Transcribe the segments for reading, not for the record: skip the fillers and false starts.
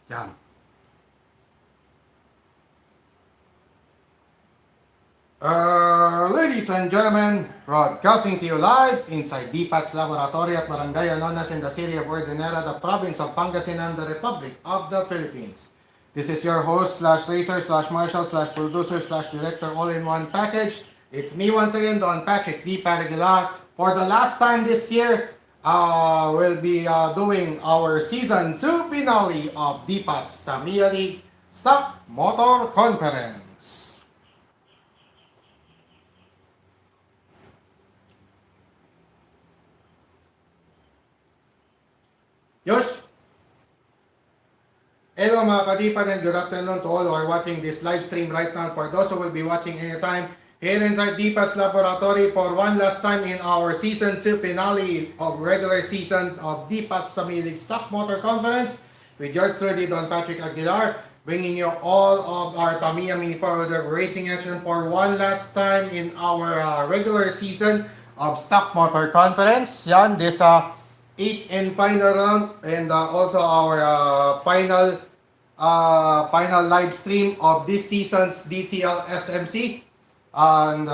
Yan. Ladies and gentlemen, broadcasting to you live inside DPAT's laboratory at Barangay Anonas in the city of Ordinera, the province of Pangasinan, the Republic of the Philippines. This is your host slash racer slash marshal slash producer slash director all in one package. It's me once again, Don Patrick D. Paraguilar. For the last time this year, we'll be doing our season 2 finale of DPAT's Tamiya League Stock Motor Conference. Yos! Hello mga kadipan and good afternoon to all who are watching this live stream right now. For those who will be watching anytime, here inside Deepa's Laboratory for one last time in our Season 2 finale of regular season of Deepa's Tamiya Stock Motor Conference with yours truly, Don Patrick Aguilar, bringing you all of our Tamiya Mini 4-wheeler racing action for one last time in our regular season of Stock Motor Conference. Yan, this 8th and final round and also our final live stream of this season's DTL SMC. And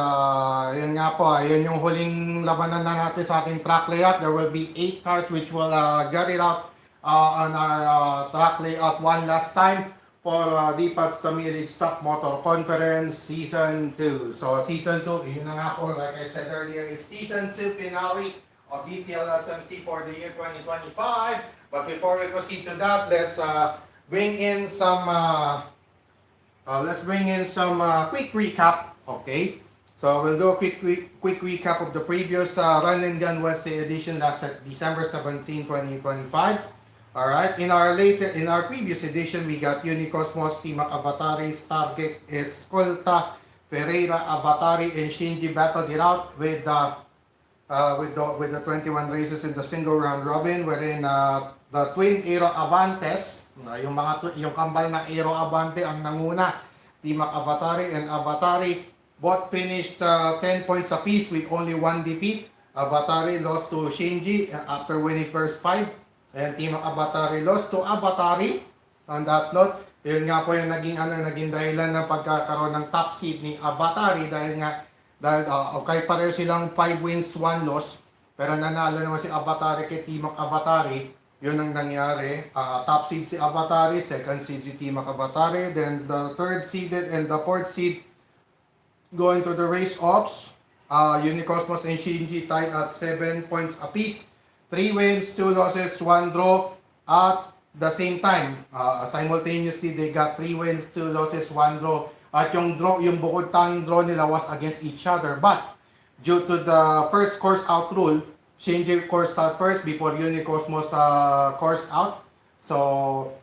yun nga po, yun yung huling labanan na natin sa ating track layout. There will be 8 cars which will get it out on our track layout one last time for DPAT's Tamiya Stock Motor Conference Season 2. So Season 2, yun na nga po, like I said earlier, is Season 2 finale of DTL SMC for the year 2025. But before we proceed to that, let's bring in some quick recap. Okay, so we'll do a quick recap of the previous Run and Gun Wednesday edition last December 17, 2025. All right, in our previous edition, we got Unicosmos, Timac Avatari, Stargate, Escolta, Ferreira, Avatari, and Shinji battled it out with the 21 races in the single round robin, wherein the twin Aero Avantes, yung kambal na Aero Avante ang nanguna. Timac Avatari and Avatari both finished 10 points apiece with only one defeat. Avatari lost to Shinji after winning first 5, and Timac Avatari lost to Avatari. On that note, yun nga po yung naging dahilan ng pagkakaroon ng top seed ni Avatari dahil okay pareho silang 5 wins, 1 loss, pero nanalo naman si Avatari kay Timac Avatari. Yun ang nangyari. Top seed si Avatari, second seed si Timac Avatari, then the third seeded and the fourth seed going to the race offs. Unicosmos and Shinji tied at 7 points apiece, 3 wins, 2 losses, 1 draw. At the same time, simultaneously they got 3 wins, 2 losses, 1 draw. At yung bukod tanging draw nila was against each other. But due to the first course out rule, Shinji coursed out first before Unicosmos coursed out. So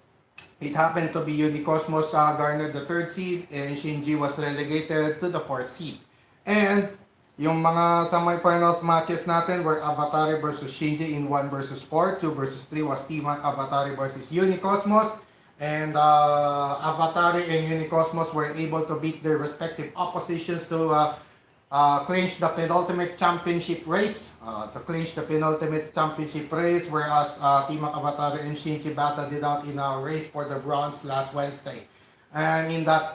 it happened to be Unicosmos garnered the third seed and Shinji was relegated to the fourth seed. And yung mga semifinals matches natin were Avatari versus Shinji in 1 versus 4, 2 versus 3 was Timac Avatari versus Unicosmos. And Avatari and Unicosmos were able to beat their respective oppositions to clinch the penultimate championship race. Whereas Timac Avatari and Shinji battled it out in a race for the bronze last Wednesday. And in that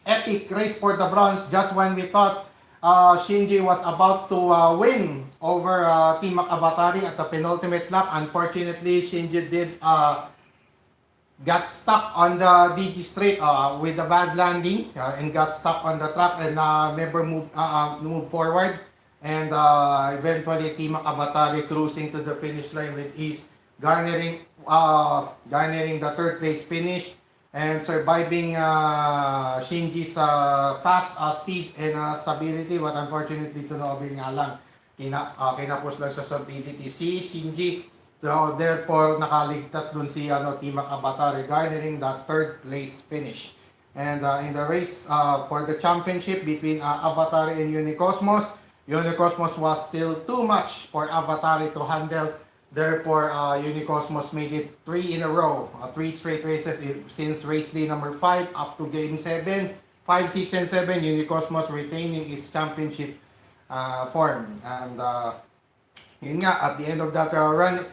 epic race for the bronze, just when we thought Shinji was about to win over Timac Avatari at the penultimate lap, unfortunately Shinji did got stuck on the DG straight with a bad landing and got stuck on the track and never moved forward. And eventually Timac Avatari cruising to the finish line with ease, garnering the third place finish and surviving Shinji's fast speed and stability. But unfortunately to no avail nga lang, kinapos lang sa stability si Shinji. So therefore nakaligtas dun si Timac Avatari, garnering the third place finish. And in the race for the championship between Avatari and Unicosmos was still too much for Avatari to handle. Therefore Unicosmos made it 3 in a row, 3 straight races since race day number 5 up to game 7. 5, 6, and 7, Unicosmos retaining its championship form. And Yun nga, at the end of that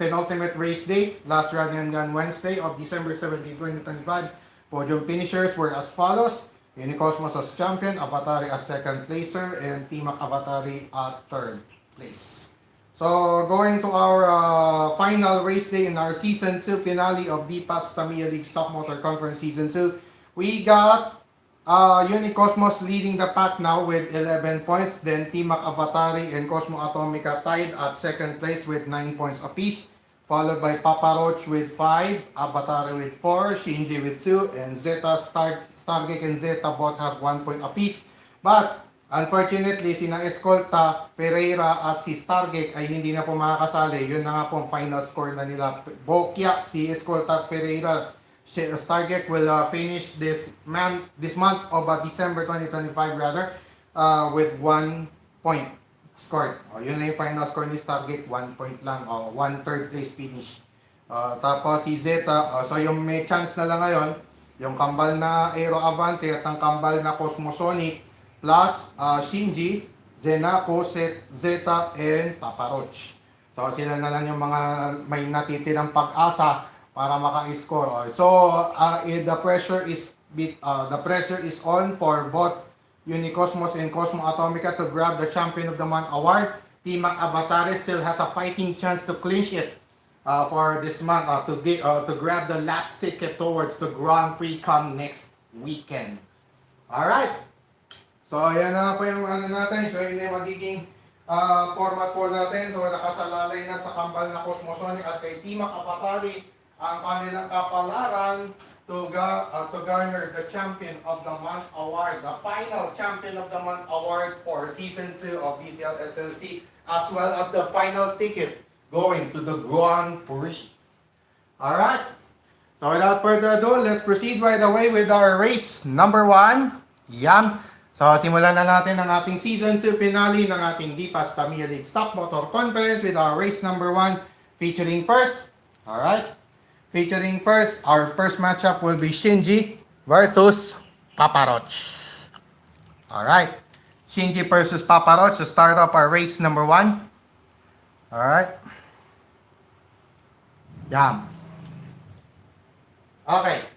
penultimate race day, last run and gun Wednesday of December 17, 2025, podium finishers were as follows. Unicosmos as champion, Avatari as second placer, and Timac Avatari at third place. So, going to our final race day in our Season 2 finale of DPAT's Tamiya League Stock Motor Conference Season 2, we got Unicosmos leading the pack now with 11 points. Then Timac Avatari and Cosmo Atomica tied at second place with 9 points apiece. Followed by Papa Roach with 5, Avatari with 4, Shinji with 2, and Zeta, Stargate and Zeta both have 1 point apiece. But unfortunately, sina Escolta, Pereira at si Stargate ay hindi na po makakasali. Yun na nga po ang final score na nila. Bokya, si Escolta at Pereira. Stargate will finish this month of December 2025 rather with 1 point scored. Yun na yung final score ni Stargate, 1 point lang. 1 third place finish. Tapos si Zeta, so yung may chance na lang ngayon, yung kambal na Aero Avante at ang kambal na Cosmosonic plus Shinji, Zenako, Zeta, and Papa Roach. So sila na lang yung mga may natitirang pag-asa para maka-score. So the pressure is on for both Unicosmos and Cosmo Atomica to grab the Champion of the Month award. Team Avatari still has a fighting chance to clinch it for this month to grab the last ticket towards the Grand Prix come next weekend. Alright. So yan na po yung ano natin. So yun yung magiging format po natin. So nakasalalay na sa kambal na Cosmosonic at kay Team Avatari ang kanilang kapalaran to garner the Champion of the Month award, the final Champion of the Month award for Season 2 of BTL SLC, as well as the final ticket going to the Grand Prix. Alright, so without further ado, let's proceed right away with our race number 1. Yan. So simulan na natin ang ating Season 2 finale ng ating DPAT's Tamiya League Stock Motor Conference with our race number 1 featuring first, our first matchup will be Shinji versus Papa Roach. Alright. Shinji versus Papa Roach to start up our race number 1. Alright. Yan. Okay.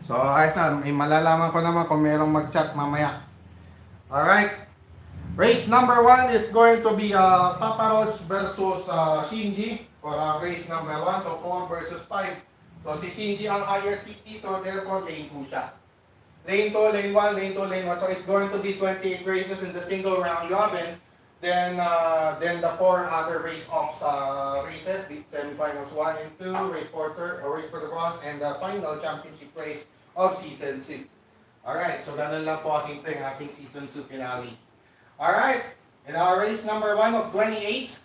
So, ayos na. Malalaman ko naman kung merong mag-chat mamaya. Alright. Race number 1 is going to be Papa Roach versus Shinji for race number 1. So 4 versus 5. So si Shinji ang higher seat dito, therefore lane 2 siya. Lane 2, lane 1, lane 2, lane 1. So it's going to be 28 races in the single round robin. Then the 4 other race-offs races, the semifinals 1 and 2, race for the bronze, and the final championship race of Season 2. Alright, so ganun lang po simple ang ating Season 2 finale. Alright, in our race number 1 of 28,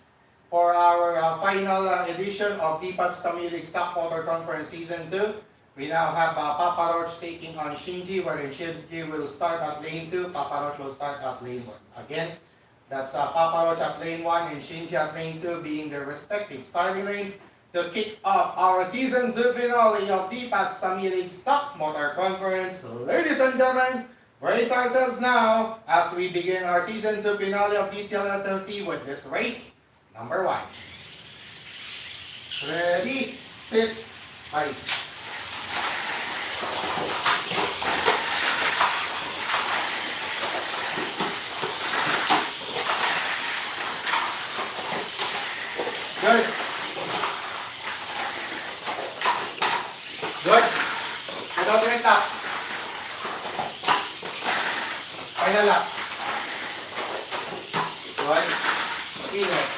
for our final edition of DPAT's Tamiya League Stock Motor Conference Season 2, we now have Papa Roach taking on Shinji, wherein Shinji will start at lane 2, Papa Roach will start at lane 1. Again, that's Papa Roach at lane 1 and Shinji at lane 2 being their respective starting lanes to kick off our Season 2 finale of DPAT's Tamiya League Stock Motor Conference. Ladies and gentlemen, brace ourselves now as we begin our Season 2 finale of DTL SLC with this race number 1. Ready, set, fight. Good. Good. Penultimate lap. Final lap. Good. Finish.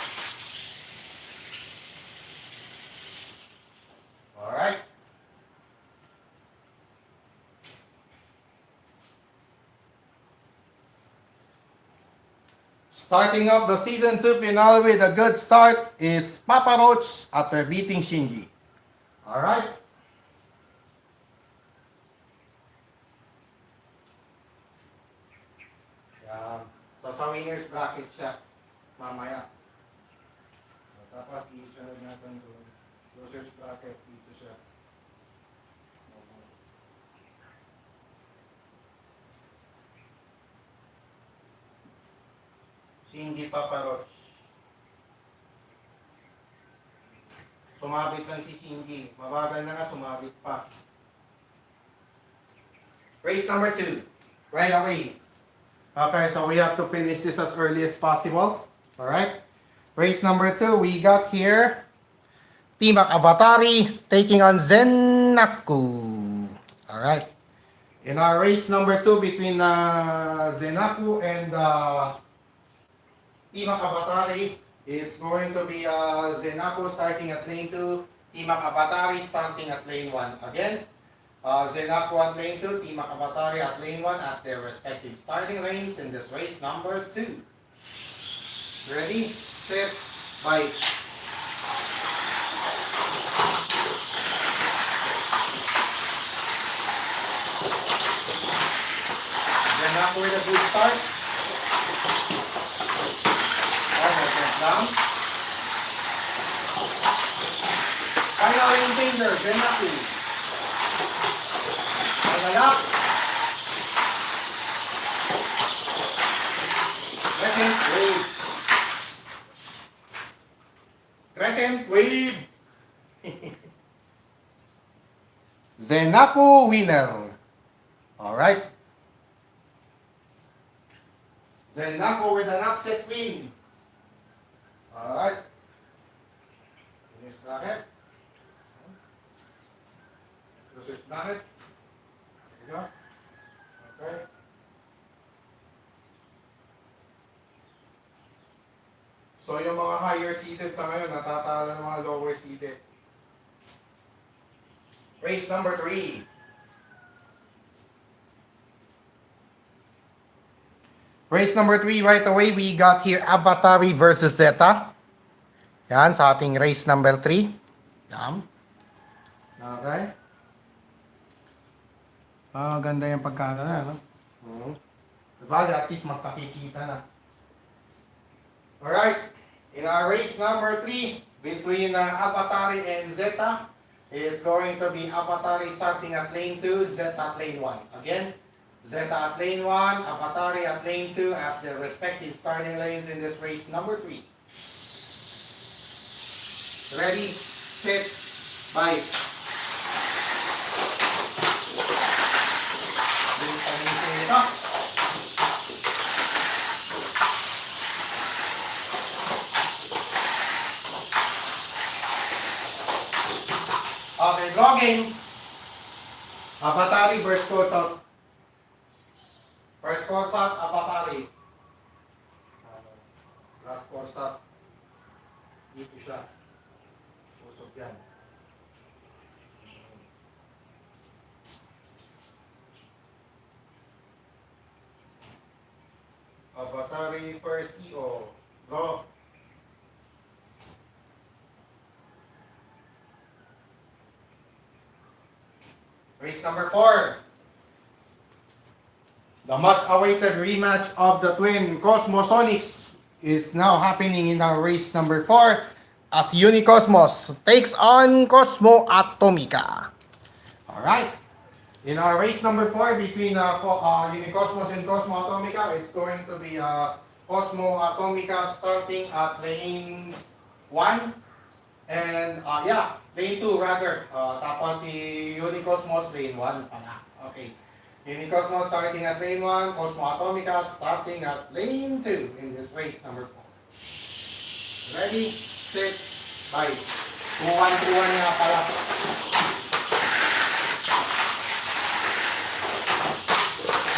Alright. Starting up the Season 2 finale with a good start is Papa Roach after beating Shinji. Alright. Yan. So sa winner's bracket siya. Mamaya. Tapos i-sunod natin doon. Loser's bracket. Dito siya. Shinji, Papa Roach. Sumabit lang si Shinji. Mabagal na nga, sumabit pa. Race number 2. Right away. Okay, so we have to finish this as early as possible. Alright. Race number 2, we got here Team Avatari taking on Zenaku. Alright. In our race number 2 between Zenaku and Team Avatari, it's going to be Zenaku starting at lane 2, Team Avatari starting at lane 1. Again, Zenaku at lane 2, Team Avatari at lane 1 as their respective starting lanes in this race number 2. Ready, set, bike. Zenaku with a good start. Almost down. Final in danger, Zenaku. Final up. Crescent wave. Crescent wave. Zenaku winner. Alright. Zenaku with an upset win. Alright. Finish bracket. Closest bracket. There you go. Okay. So yung mga higher seated sa ngayon, natatalo ng mga lower seated. Race number 3. Race number 3, right away, we got here Avatari versus Zeta. Yan, sa ating race number 3. Yan. Okay. Ganda yung pagkano na, no? Sabagay, at least mas nakikita na. Alright. In our race number 3, between Avatari and Zeta, it's going to be Avatari starting at lane 2, Zeta at lane 1. Again, Zeta at lane 1, Avatari at lane 2 as their respective starting lanes in this race number 3. Ready, set, bike. Okay, draw game. Avatari versus Kotok. First score start, Avatari. Last score start. Dito siya. Usok yan. Avatari first EO. Draw. Race number 4. The much-awaited rematch of the twin Cosmosonics is now happening in our race number 4 as Unicosmos takes on Cosmo Atomica. Alright. In our race number 4 between Unicosmos and Cosmo Atomica, it's going to be Cosmo Atomica starting at lane 1. And lane 2 rather. Tapos si Unicosmos lane 1 pala. Okay. Unicosmos starting at lane 1, Cosmo Atomica starting at lane 2 in this race number 4. Ready, set, bye. 2-1 nga pala.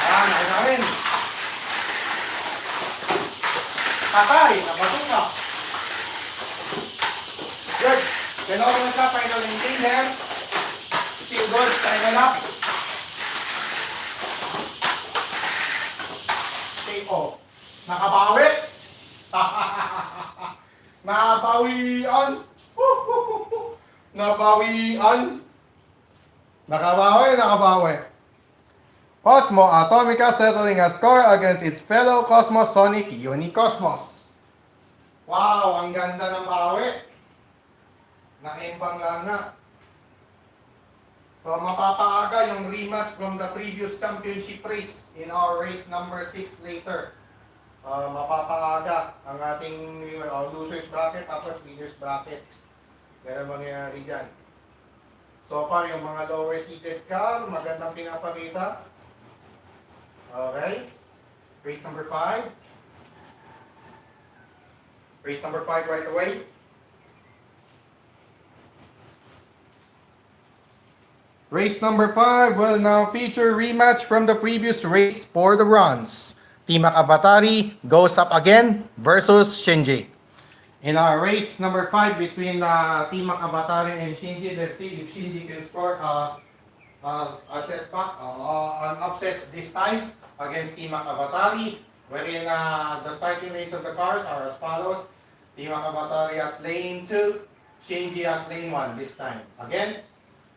Ay na rin. Patay, nabatok na. Good. Kailangan na siya, final maintain here. Still good, final up. Oh, nakabawi. Nabawian. Nabawian. Nakabawi. Cosmo Atomica settling a score against its fellow Cosmosonic Unicosmos. Wow, ang ganda ng bawi. Naimbang lang na. So mapapaaga yung rematch from the previous championship race in our race number 6 later. Mapapaaga ang ating losers bracket tapos winners bracket. Yan ang mangyayari dyan. So far, yung mga lower seated car, magandang pinapakita. Okay. Race number 5. Race number 5 right away. Race number 5 will now feature rematch from the previous race for the bronze. Team Avatari goes up again versus Shinji. In our race number 5 between Team Avatari and Shinji, let's see if Shinji can score an upset this time against Team Avatari, wherein the starting lanes of the cars are as follows. Team Avatari at lane 2, Shinji at lane 1 this time. Again,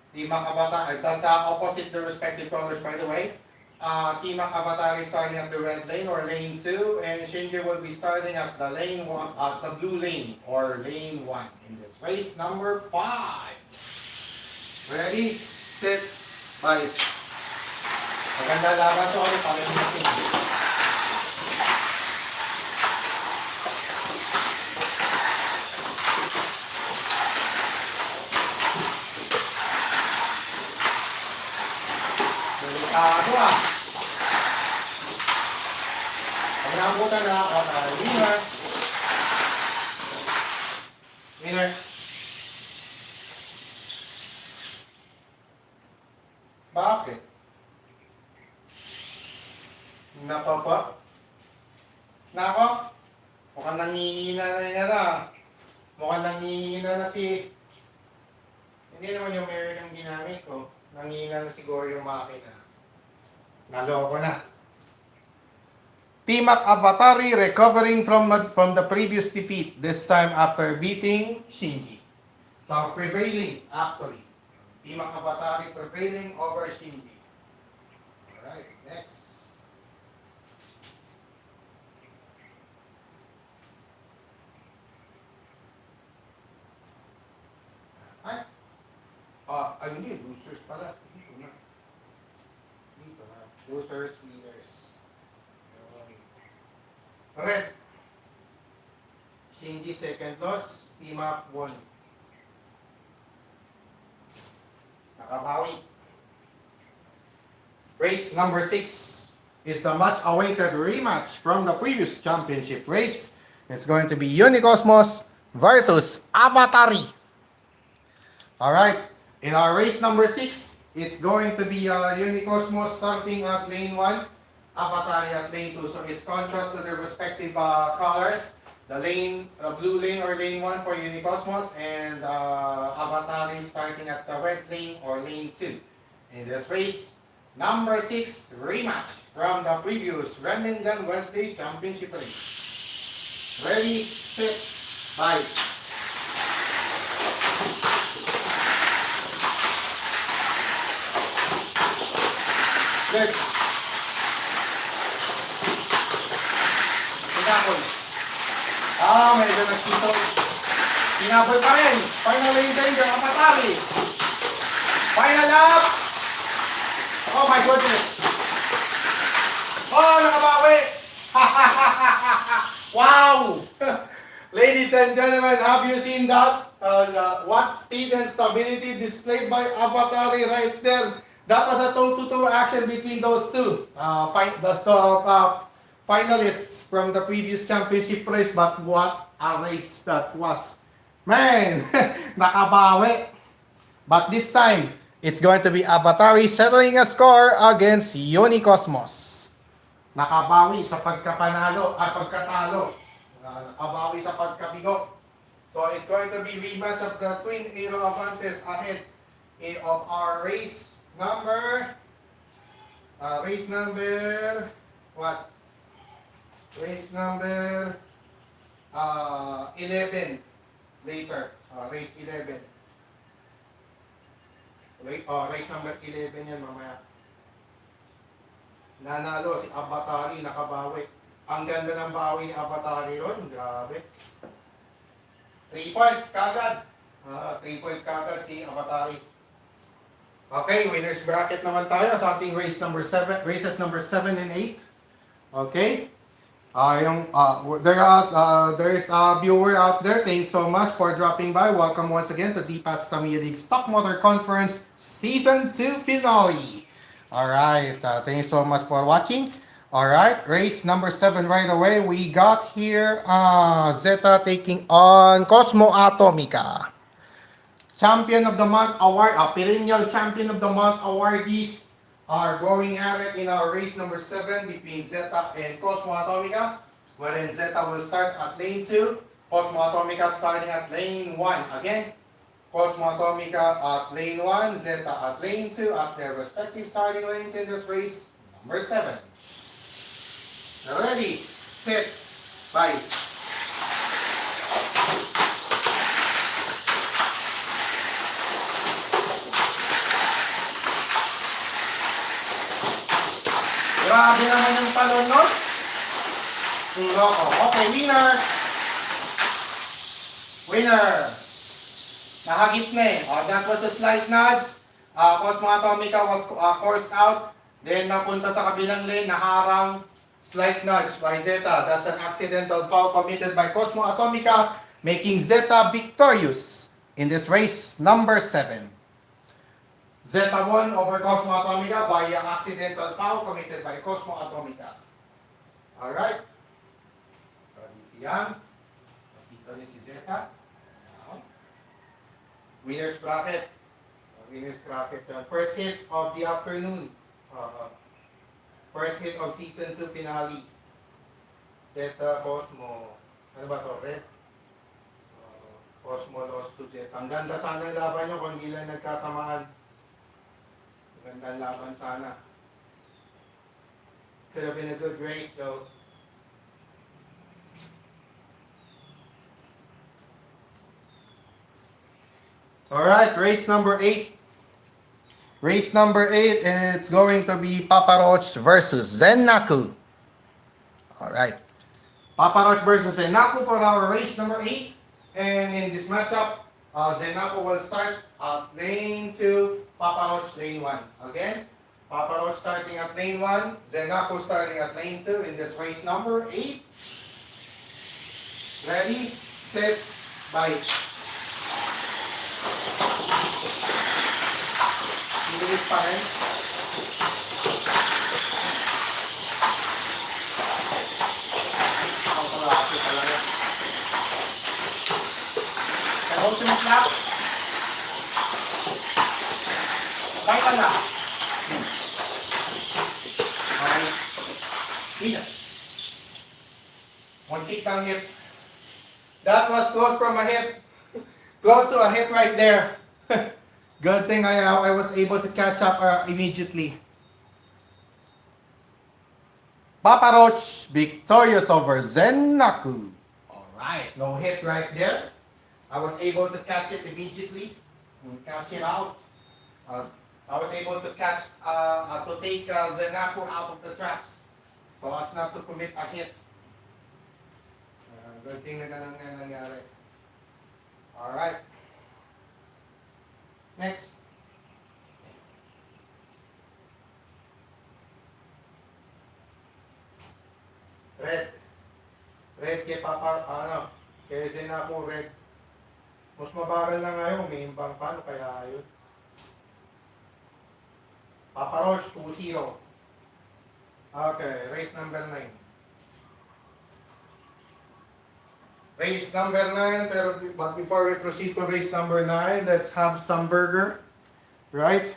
Team Avatari, that's opposite the respective colors by the way. Team Avatari starting at the red lane or lane 2, and Shinji will be starting at the lane 1, the blue lane or lane 1 in this race number 5. Ready, set, fight. Maganda laban to ulit para sa Shinji. Delikado Pagnabutan na ako na winner. Winner. Bakit? Napapa? Nako? Mukhang nangihina na yan Mukhang nangihina na si... Hindi naman yung mirror ng ginamit ko. Nangihina na siguro yung makina. Naloko na. Team Avatari recovering from the previous defeat, this time after beating Shinji. So prevailing, actually. Team Avatari prevailing over Shinji. Alright, next. Ay, hindi, losers pala. Dito na. Losers, winners. Red. Shinji second loss. Team up 1. Nakabawi. Race number 6 is the much-awaited rematch from the previous championship race. It's going to be Unicosmos versus Avatari. Alright, in our race number 6, it's going to be Unicosmos starting at lane 1. Avatari at lane 2. So it's contrast to their respective colors. The blue lane or lane 1 for Unicosmos, and Avatari starting at the red lane or lane 2. In this race, number 6 rematch from the previous Remington Wednesday Championship race. Ready, set, fight. Let's Pinapol. Medyo nagkito. Pinapol pa rin. Final lane danger, Avatari. Final lap. Oh my goodness. Oh, nakabawi. Wow. Ladies and gentlemen, have you seen that? What speed and stability displayed by Avatari right there. That was a toe-to-toe action between those two. Finalists from the previous championship race, but what a race that was. Man, nakabawi. But this time, it's going to be Avatari settling a score against Unicosmos. Nakabawi sa pagkatalo. Nakabawi sa pagkabigo. So it's going to be rematch of the twin Aero Avantes ahead of our race number what? Race number 11 later. Race 11. Race number 11 yan mamaya. Nanalo si Avatari, nakabawi. Ang ganda ng bawi ni Avatari ron. Grabe. 3 points kagad. 3 points kagad si Avatari. Okay, winners bracket naman tayo sa ating races number 7 and 8. Okay. There is a viewer out there. Thanks so much for dropping by. Welcome once again to DPAT's Tamiya League Stock Motor Conference Season 2 Finale. Alright, thanks so much for watching. Alright, race number 7 right away. We got here Zeta taking on Cosmo Atomica. Champion of the Month award, perennial Champion of the Month awardees are going at it in our race number 7 between Zeta and Cosmo Atomica. Wherein Zeta will start at lane 2, Cosmo Atomica starting at lane 1. Again, Cosmo Atomica at lane 1, Zeta at lane 2 as their respective starting lanes in this race number 7. Ready, set, fight. Grabe naman yung talon nun. Okay, winner. Winner. Nakagit na eh. That was a slight nudge. Cosmo Atomica was forced out. Then napunta sa kabilang lane, naharang. Slight nudge by Zeta. That's an accidental foul committed by Cosmo Atomica, making Zeta victorious in this race number 7. Zeta won over Cosmo Atomica by an accidental foul committed by Cosmo Atomica. Alright. So, dito yan. Dito rin si Zeta. Winner's bracket. Winner's bracket yan. First hit of the afternoon. First hit of Season 2 finale. Zeta, Cosmo. Ano ba to? Red? Cosmo lost to Zeta. Ang ganda sana yung laban nyo kung hindi lang nagkatamaan. Gandang laban sana. Could have been a good race though. Alright, race number 8. Race number 8, it's going to be Papa Roach versus Zenaku. Alright. Papa Roach versus Zenaku for our race number 8. And in this matchup, Zenaku will start at lane 2, Papa Roach lane 1. Again, Papa Roach starting at lane 1, Zenaku starting at lane 2 in this race number 8. Ready, set, bite. Bilis pa rin. Ang kalaki talaga. Ultimate lap. Bye ka na. Okay. Hina. One kick down hit. That was close from a hit. Close to a hit right there. Good thing I was able to catch up immediately. Papa Roach victorious over Zenaku. Alright, no hit right there. I was able to catch it immediately and catch it out. I was able to take Zenaku out of the tracks so as not to commit a hit. Good thing na ganun nga nangyari. Alright. Next. Red. Red kay Papa, kay Zenaku red. Mas mabagal na ngayon, may imbang paano kaya yun? Papa Roach 2-0. Okay, race number 9. Race number 9, but before we proceed to race number 9, let's have some burger. Right?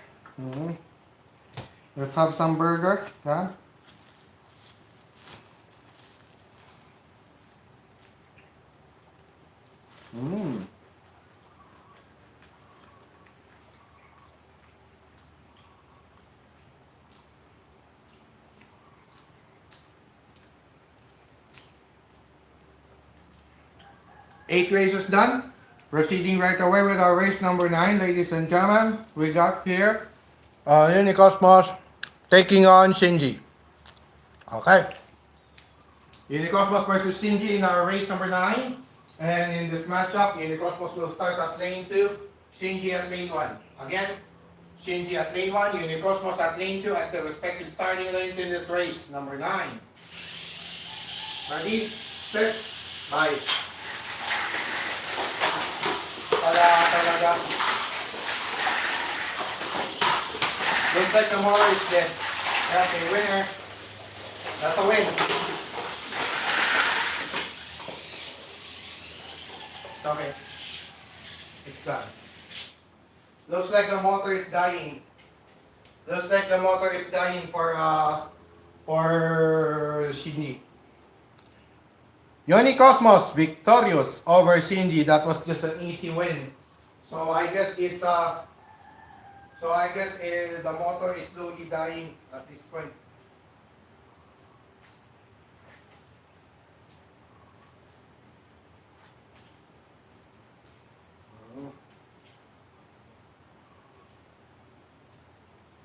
Let's have some burger. Yeah? Eight races done. Proceeding right away with our race number 9, ladies and gentlemen. We got here Unicosmos taking on Shinji. Okay. Unicosmos versus Shinji in our race number 9. And in this matchup, Unicosmos will start at lane 2, Shinji at lane 1. Again, Shinji at lane 1, Unicosmos at lane 2 as the respective starting lanes in this race number 9. Ready, set, bye. Talaga. Looks like the motor is dead. Okay, winner. That's a win. Okay. It's done. Looks like the motor is dying. Looks like the motor is dying for Shinji. Yoni Cosmos victorious over Shinji. That was just an easy win. So I guess the motor is slowly dying at this point.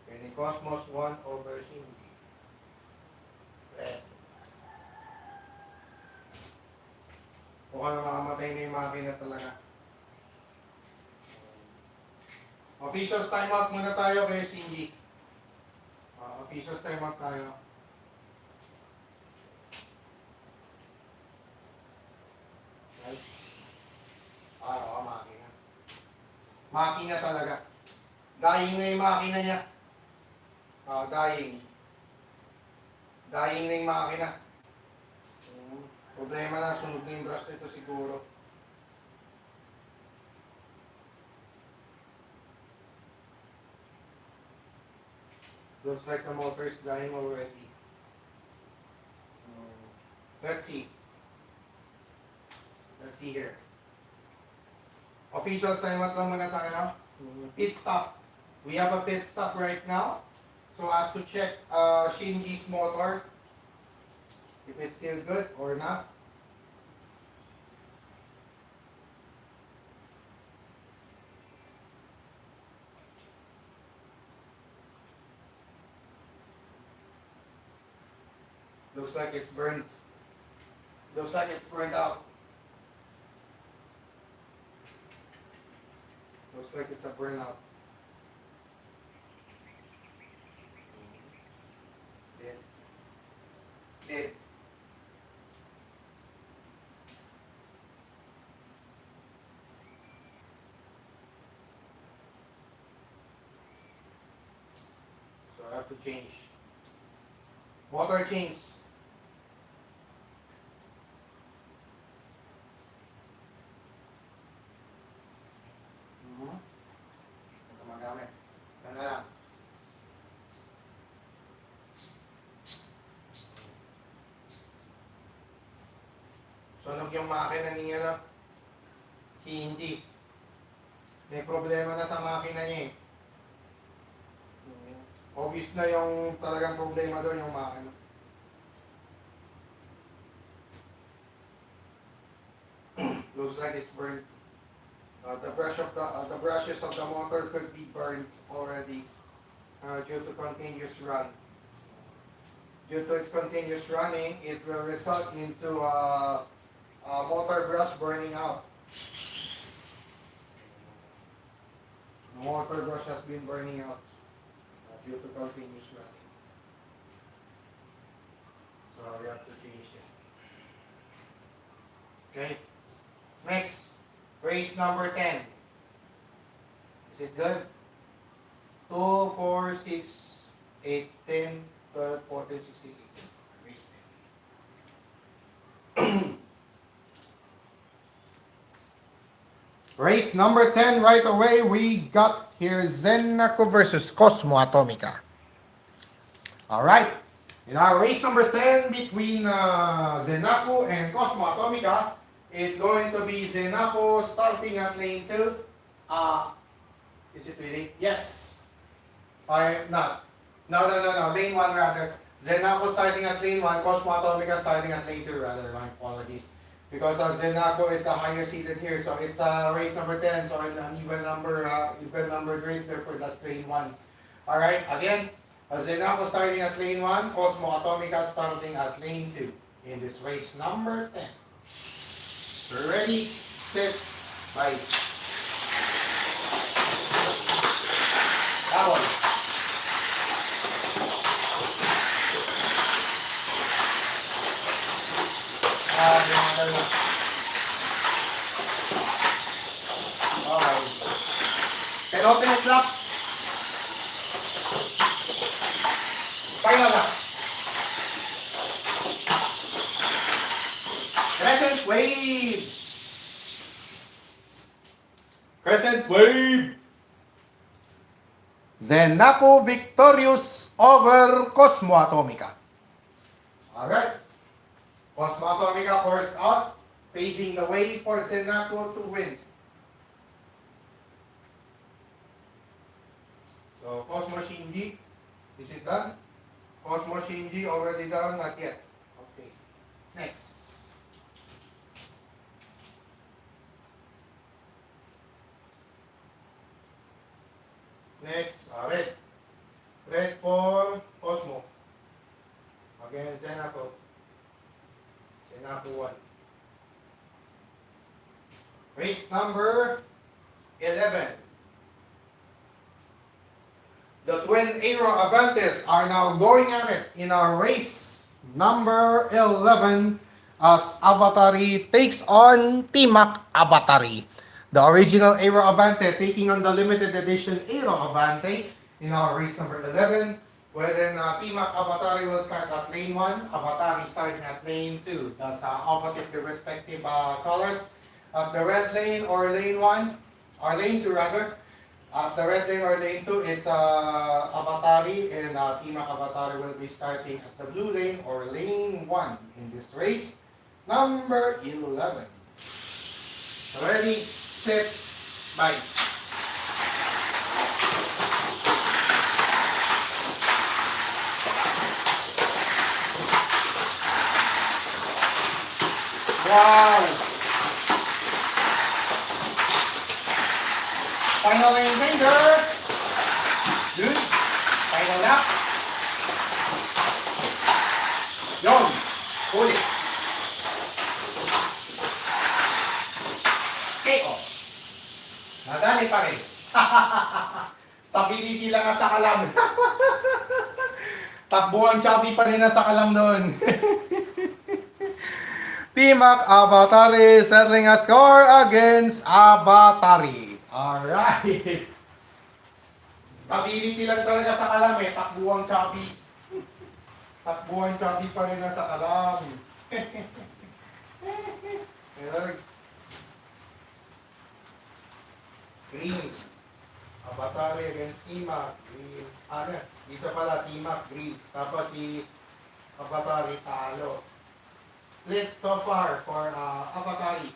Yoni Cosmos won over Shinji. Mukhang makamatay na yung makina talaga. Officials time out muna tayo kay Shinji. Officials time out tayo. Right? Makina. Makina talaga. Dying na yung makina niya. Dying. Dying na yung makina. Problema na, sunod na yung brush nito siguro. Looks like the motor is dying already. Let's see. Let's see here. Officials time out lang muna tayo. Pit stop. We have a pit stop right now. So as to check Shinji's motor. If it's still good or not. Looks like it's burnt. Looks like it's burnt out. Looks like it's a burnout. Dead. Dead. So I have to change. Motor change. Ito magamit. Ito na lang. Sunog yung makina niya, hindi. May problema na sa makina niya eh. Obvious na yung talagang problema doon yung makina. Looks like it's burnt. The brushes of the motor could be burned already due to continuous run. Due to its continuous running, it will result into motor brush burning out. The motor brush has been burning out due to continuous running. So we have to change it. Okay. Next, race number 10. Is it good? 2, 4, 6, 8, 10, 12, 14, 16, 18. Race 10. Race number 10, right away, we got here Zennaku versus Cosmo Atomica. Alright, in our race number 10 between Zennaku and Cosmo Atomica, it's going to be Zennaku starting at lane 2. Is it really? Yes. No, lane 1 rather. Zennaku starting at lane 1, Cosmo Atomica starting at lane 2 rather, my apologies. Because Zennaku is the higher seated here, so it's race number 10, so an even numbered race, therefore that's lane 1. Alright, again, Zennaku starting at lane 1, Cosmo Atomica starting at lane 2 in this race number 10. So ready, set, bye. That one. Okay. Penultimate lap. Final lap. Crescent wave. Crescent wave. Zenaco victorious over Cosmo Atomica. Alright. Cosmo Atomica forced out, paving the way for Zenaco to win. So, Cosmo Shinji, is it done? Cosmo Shinji already done? Not yet. Okay. Next. Next, red. Red for Cosmo. Against Zenaco. Zenaco 1. Race number 11. The twin Aero Avantes are now going at it in our race number 11 as Avatari takes on Timac Avatari. The original Aero Avante taking on the limited edition Aero Avante in our race number 11, wherein Timac Avatari will start at lane 1, Avatari starting at lane 2. That's opposite the respective colors. At the red lane or lane 1, or lane 2 rather, at the red lane or lane 2, it's Avatari, and Timac Avatari will be starting at the blue lane or lane 1 in this race. Number 11. Ready, set, bye. Wow! Final lane finger. Good. Final lap. Yon. Huli. KO. Nadali pa rin. Stability lang ang sakalam. Takbuhan chubby pa rin ang sakalam doon. Timac Avatari settling a score against Avatari. Alright. Stability lang talaga sa kalam eh. Takbuhan chubby. Takbuhan chubby pa rin sa kalam. Green. Avatari against Timac. Green. Ano? Dito pala Timac. Green. Tapos si Avatari talo. Split so far for Avatari.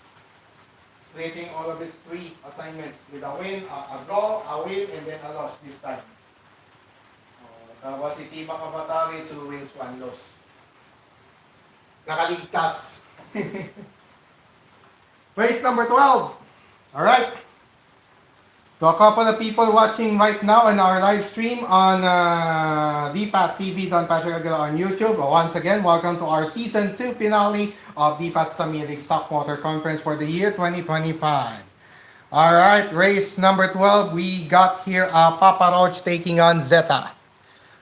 Splitting all of its 3 assignments with a win, a draw, a win, and then a loss this time. Tapos si Timac Avatari 2 wins, 1 loss. Nakaligtas. Race number 12. Alright. To a couple of people watching right now on our live stream on DPAT TV, Don Patrick Aguilar on YouTube. Once again, welcome to our Season 2 finale of DPAT's Tamiya League Stock Motor Conference for the year 2025. Alright, race number 12, we got here Papa Roach taking on Zeta.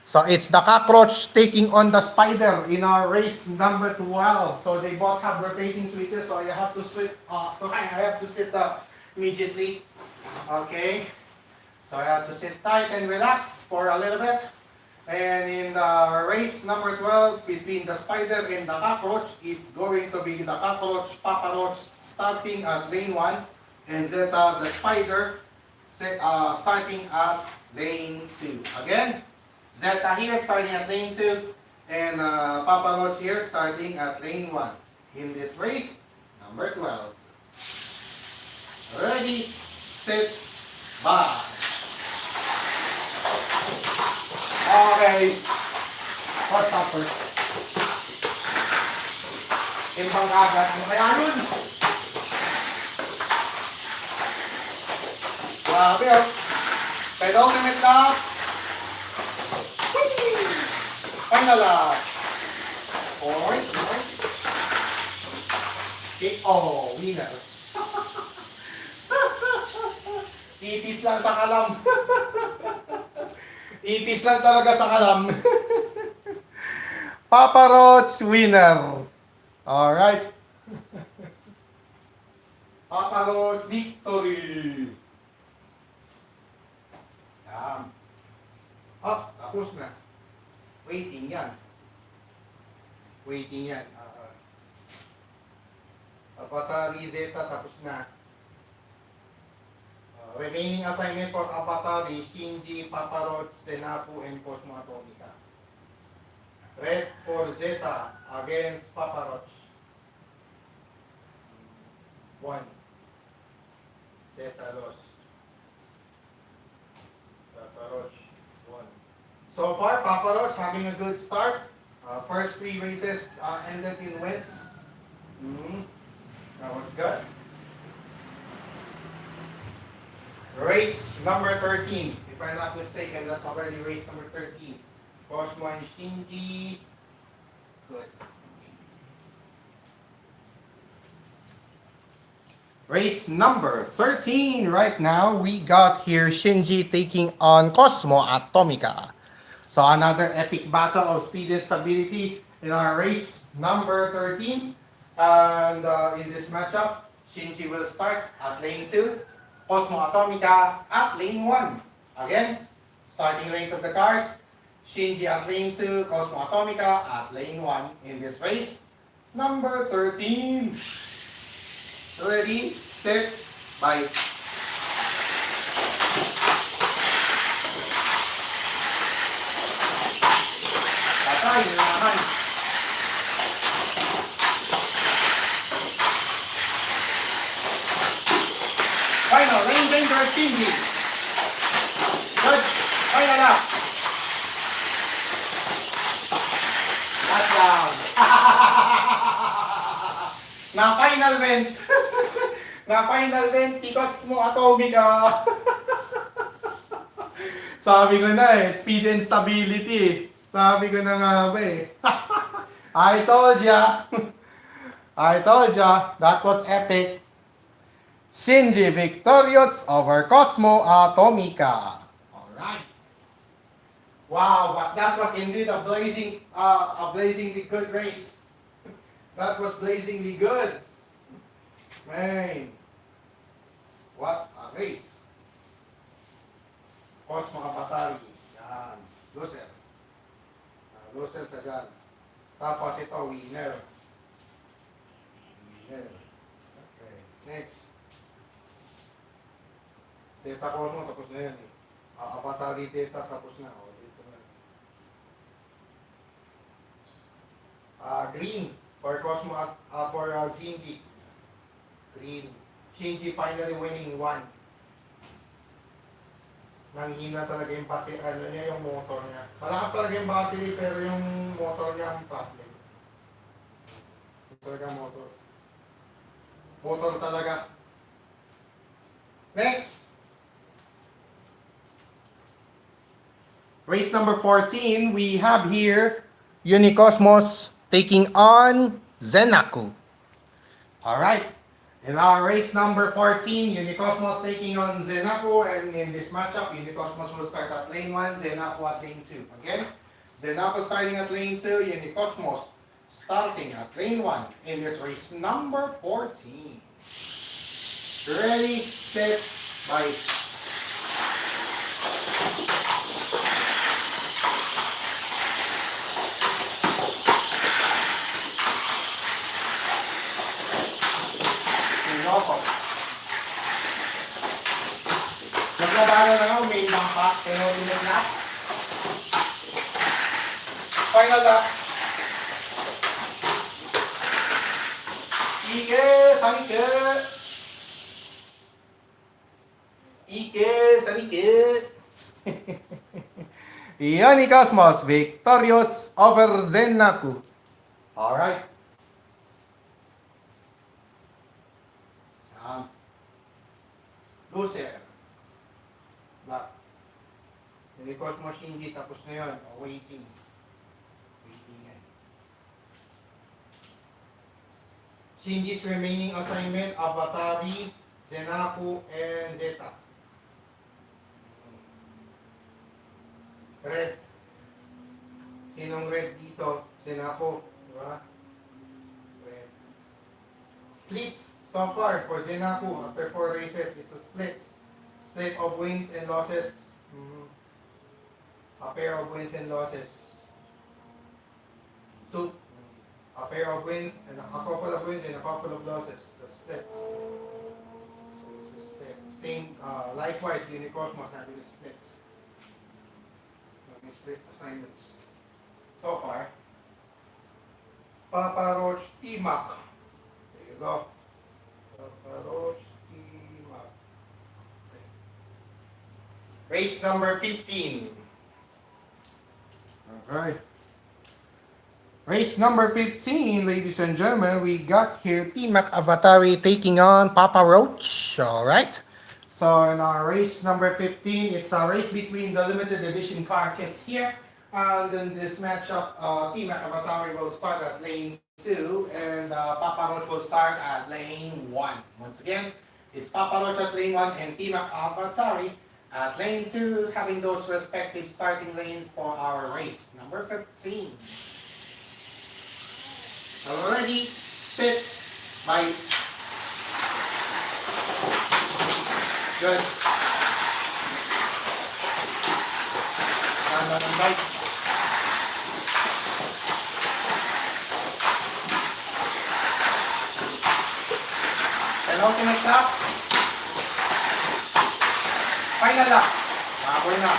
So it's the cockroach taking on the spider in our race number 12. So they both have rotating switches, so you have to switch, I have to sit immediately. Okay, so I have to sit tight and relax for a little bit. And in the race number 12 between the spider and the cockroach, it's going to be the cockroach, Papa Roach, starting at lane 1, and Zeta, the spider, starting at lane 2. Again, Zeta here starting at lane 2, and Papa Roach here starting at lane 1 in this race number 12. Ready, set, bye. Okay. First up first. Timbang agad. Ano kaya yun? Grabe oh. Penultimate lap. Final lap. Alright. Oh, winners. Ipis lang sa kalam. Ipis lang talaga sa kalam. Papa Roach winner. Alright. Papa Roach, victory! Yan. Ah, tapos na. Waiting yan. Waiting yan. Avatar Zeta, tapos na. Remaining assignment for Avatar, Shinji, Papa Roach, Senapu, and Cosmo Atomica. Red for Zeta against Papa Roach. 1. Zeta lost. Papa Roach 1. So far, Papa Roach having a good start. First 3 races ended in wins. That was good. Race number 13. If I'm not mistaken, that's already race number 13. Cosmo and Shinji. Good. Race number 13 right now. We got here Shinji taking on Cosmo Atomica. So another epic battle of speed and stability in our race number 13. And in this matchup, Shinji will start at lane 2. Cosmo Atomica at lane 1. Again, starting lanes of the cars. Shinji at lane 2, Cosmo Atomica at lane 1 in this race. Number 13. Ready, set, bye. Patay, naman. Final, lane danger, Shinji. Good, final lap. Last down. Na-final vent. Na-final vent si Cosmo Atomica. Sabi ko na speed and stability. Sabi ko na nga ba I told ya. I told ya. That was epic. Shinji victorious over Cosmo Atomica. Alright. Wow, but that was indeed a blazingly good race. That was blazingly good. Man. What a race. Cosmo Abatari. Yan. Loser. Loser sa dyan. Tapos ito, winner. Winner. Okay. Next. Zeta Cosmo, tapos na yan Abatari Zeta, tapos na. Dito na. Green. For Cosmo for Shinji. Green. Shinji finally winning 1. Nanghina talaga yung niya, yung motor niya. Malakas talaga yung battery, pero yung motor niya ang problem. Talaga motor. Motor talaga. Next. Race number 14, we have here Unicosmos taking on Zenaku. Alright. In our race number 14, Unicosmos taking on Zenaku, and in this matchup, Unicosmos will start at lane 1, Zenaku at lane 2. Again, Zenaku starting at lane 2, Unicosmos starting at lane 1 in this race number 14. Ready, set, bye. Naglabalo na nga, main bangka, pero unod na. Final lap. Ike, sanike. Ike, sanike. Unicosmos victorious over Zenaku. Alright. Loser. Black. Unicosmos Shinji, tapos na yun. Waiting. Waiting yan. Shinji's remaining assignment, Avatari, Zenaku, and Zeta. Red. Sinong red dito? Zenaku. Diba? Red. Split So far, for Zenaku, after 4 races, it's a split. Split of wins and losses. A pair of wins and losses. Two. A pair of wins and a couple of wins and a couple of losses. The split. So it's a split. Same, likewise, Unicosmos having a split. Having split assignments. So far. Papa Roach T-Mac. There you go. Papa Roach T-Mac. Okay. Race number 15. Alright. Race number 15, ladies and gentlemen, we got here T-Mac Avatari taking on Papa Roach. Alright. So in our race number 15, it's a race between the limited edition car kits here. And then this matchup, T-Mac Avatari will start at lane 2 and Papa Roach will start at lane 1. Once again, it's Papa Roach at lane 1 and T-Mac Avatari at lane 2, having those respective starting lanes for our race number 15. Already fit by good. Right. And ultimate lap. Final lap. Baboy na.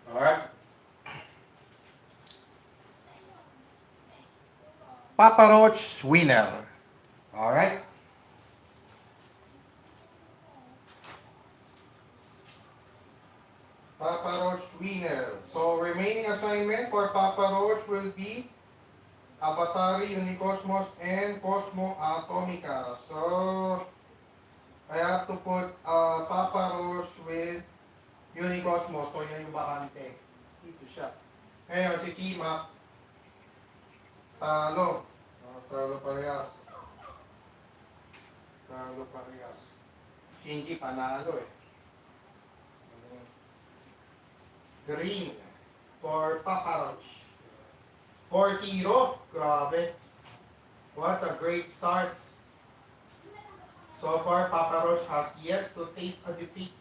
Alright. Papa Roach winner. Alright. Papa Roach winner. So remaining assignment for Papa Roach will be Avatari, Unicosmos, and Cosmo Atomica. So I have to put Papa Roach with Unicosmos. So yun yung bakante. Dito siya. Ngayon si T-Mac. Talo. Talo parehas. Talo parehas. Hindi panalo eh. Green for Papa Roach. 4-0. Grabe. What a great start. So far, Papa Roach has yet to taste a defeat.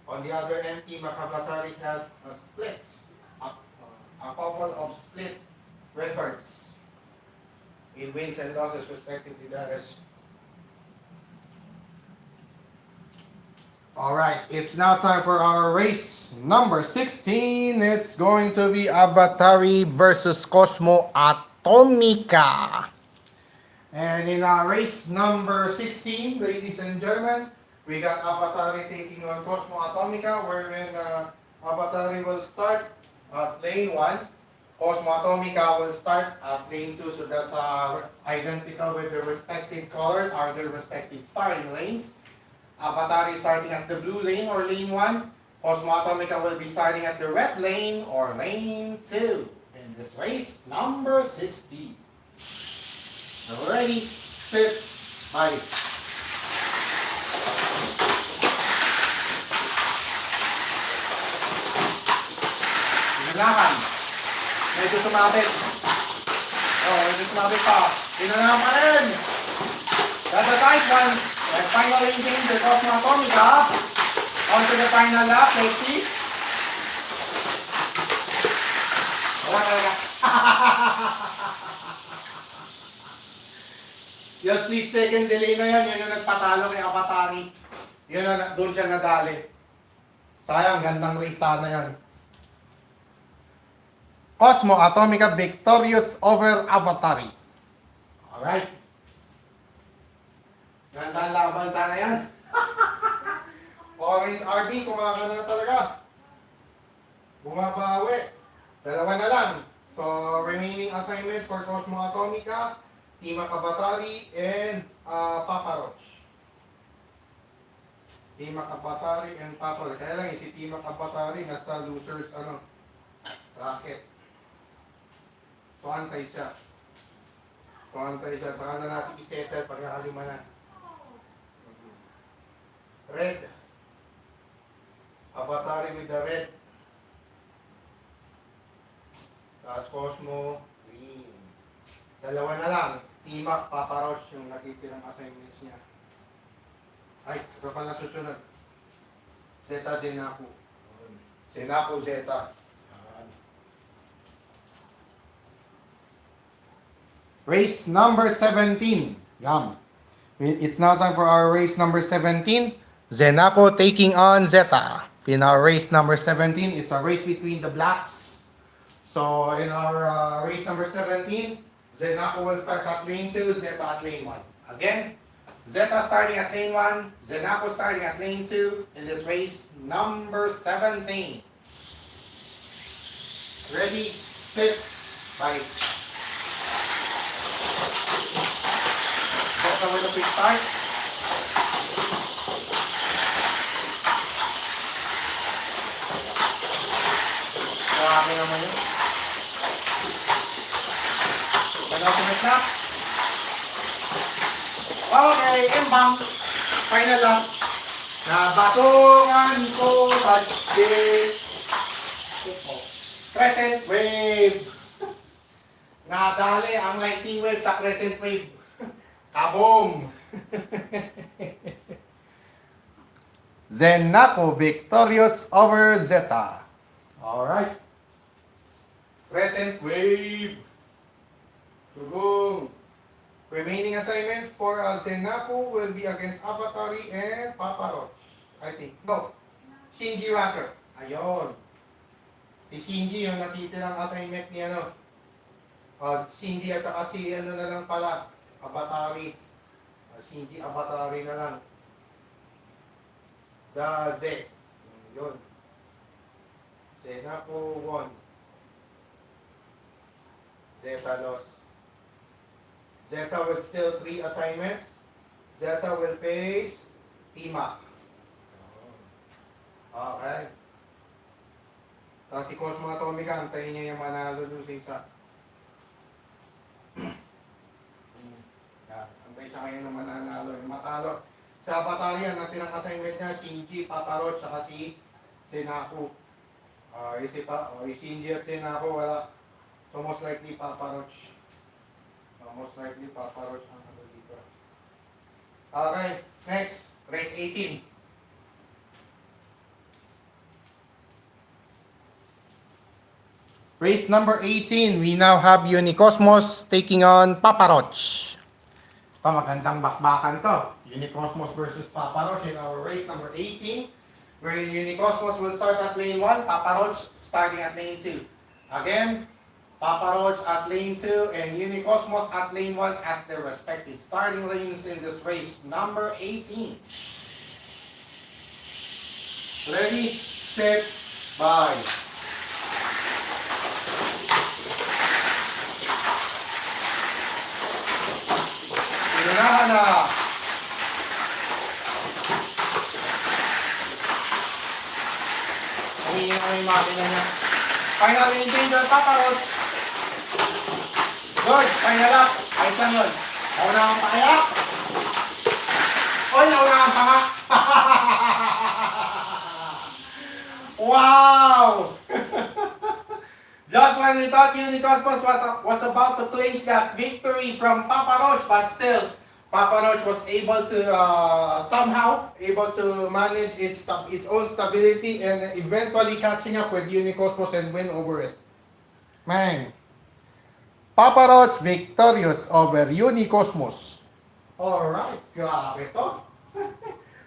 On the other end, T-Mac Avatari has a split. A couple of split records in wins and losses respectively. That is. Alright, it's now time for our race number 16. It's going to be Avatari versus Cosmo Atomica. And in our race number 16, ladies and gentlemen, we got Avatari taking on Cosmo Atomica, wherein Avatari will start at lane 1. Cosmo Atomica will start at lane 2. So that's identical with their respective colors or their respective starting lanes. Avatari starting at the blue lane or lane 1. Cosmo Atomica will be starting at the red lane or lane 2 in this race number 60. Already fit by Sinalakan. Medyo sumabit. Medyo sumabit pa. Sinalakan pa rin. That's a tight one. And final engine the Cosmo Atomica. On to the final lap. Let's see. Wala talaga. Yung split second delay na yan, yun yung nagpatalo kay Avatari. Yun na, doon siya nadali. Sayang, gandang race sana yan. Cosmo Atomica victorious over Avatari. Alright. Gandang laban sana yan. Orange RB, kumakana na talaga. Bumabawi. Dalawa na lang. So, remaining assignment for Cosmo Atomica, T-Mac Avatari, and Papa Roach. T-Mac Avatari and Papa Roach. Kaya lang, si T-Mac Avatari nasa losers, bracket. So, antay siya. Saka na natin isettle pagkakalima na. Red. Avatari with the red. Tapos Cosmo, green. Dalawa na lang. Timak, Papa Roach yung natitirang assignments niya. Ay, ito pala susunod. Zeta, Zenaku. Zenaku, Zeta. Race number 17. Yum. It's now time for our race number 17. Zenaco taking on Zeta. In our race number 17, it's a race between the blacks. So in our race number 17, Zenaco will start at lane 2, Zeta at lane 1. Again, Zeta starting at lane 1, Zenaco starting at lane 2 in this race number 17. Ready, set, bye. Zeta with a quick start. Grabe naman yun. Penultimate lap. Okay, imbang. Final lap. Nabatungan ko sa crescent wave. Nadali ang lightning wave sa crescent wave. Kaboom! Zenaco victorious over Zeta. Alright. Crescent wave. Tugong. Remaining assignments for Zenaco will be against Avatari and Papa Roach. I think. No. Shinji Rocker. Ayun. Si Shinji yung natitirang assignment ni ano. Shinji at saka si ano na lang pala. Avatari. Shinji Avatari na lang. Sa Z. Yun. Zenaco won. Zeta lost. Zeta with still 3 assignments. Zeta will face Timak. Okay. Tapos si Cosmo Atomica, antayin niya yung manalo dun sa isa. Antayin siya kayo ng mananalo. Yung matalo. Sa Batarian, natirang assignment niya, Shinji, Papa Roach, saka si Zenaco. Yung Shinji at Zenaco, wala. So most likely Papa Roach. Most likely Papa Roach ang ano dito. Okay, next, race 18. Race number 18, we now have Unicosmos taking on Papa Roach. Ito, magandang bakbakan to. Unicosmos versus Papa Roach in our race number 18. Where Unicosmos will start at lane 1, Papa Roach starting at lane 2. Again, Papa Roach at lane 2 and Unicosmos at lane 1 as their respective starting lanes in this race number 18. Ready, set, bye. Unahan na. Umiin na yung makina niya. Final lane changer, Papa Roach. Good, final lap. Ayos lang yun. Nauna kang pakaya. Oy, nauna kang panga. Wow! Just when we thought Unicosmos was about to clinch that victory from Papa Roach, but still, Papa Roach was able to somehow able to manage its own stability and eventually catching up with Unicosmos and win over it. Man, Papa Roach victorious over Unicosmos. Alright, grabe to.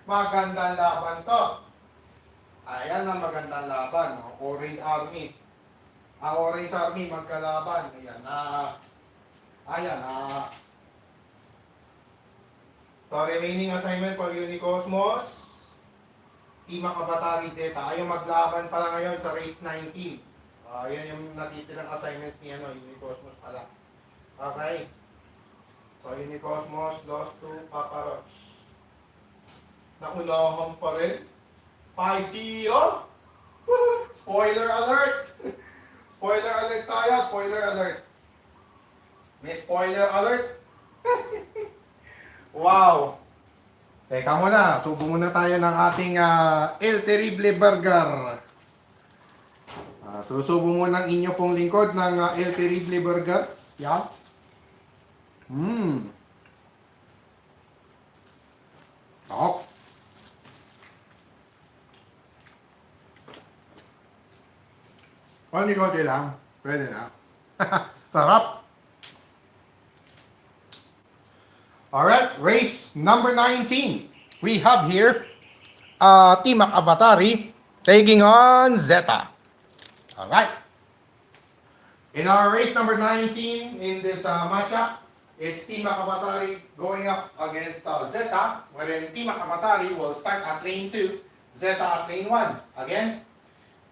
Magandang laban to. Ayan ang magandang laban. Orange Army. Ang Orange Army magkalaban. Ayan. So, remaining assignment for Unicosmos. Timak Avatari Zeta. Ayaw maglaban pala ngayon sa race 19. Yan yung natitirang assignments ni Unicosmos pala. Okay. So, Unicosmos lost to Papa Roach. Naunahan pa rin. 5-0. Spoiler alert. Spoiler alert tayo. Spoiler alert. May spoiler alert. Wow. Teka muna, subo muna tayo ng ating El Terrible Burger. Susubo muna ang inyo pong lingkod ng El Terrible Burger. Yan. Sarap. Konti-konti lang. Pwede na. Sarap. Alright, race number 19. We have here Timak Avatari taking on Zeta. Alright. In our race number 19 in this matchup, it's Timak Avatari going up against Zeta, wherein Timak Avatari will start at lane 2, Zeta at lane 1. Again,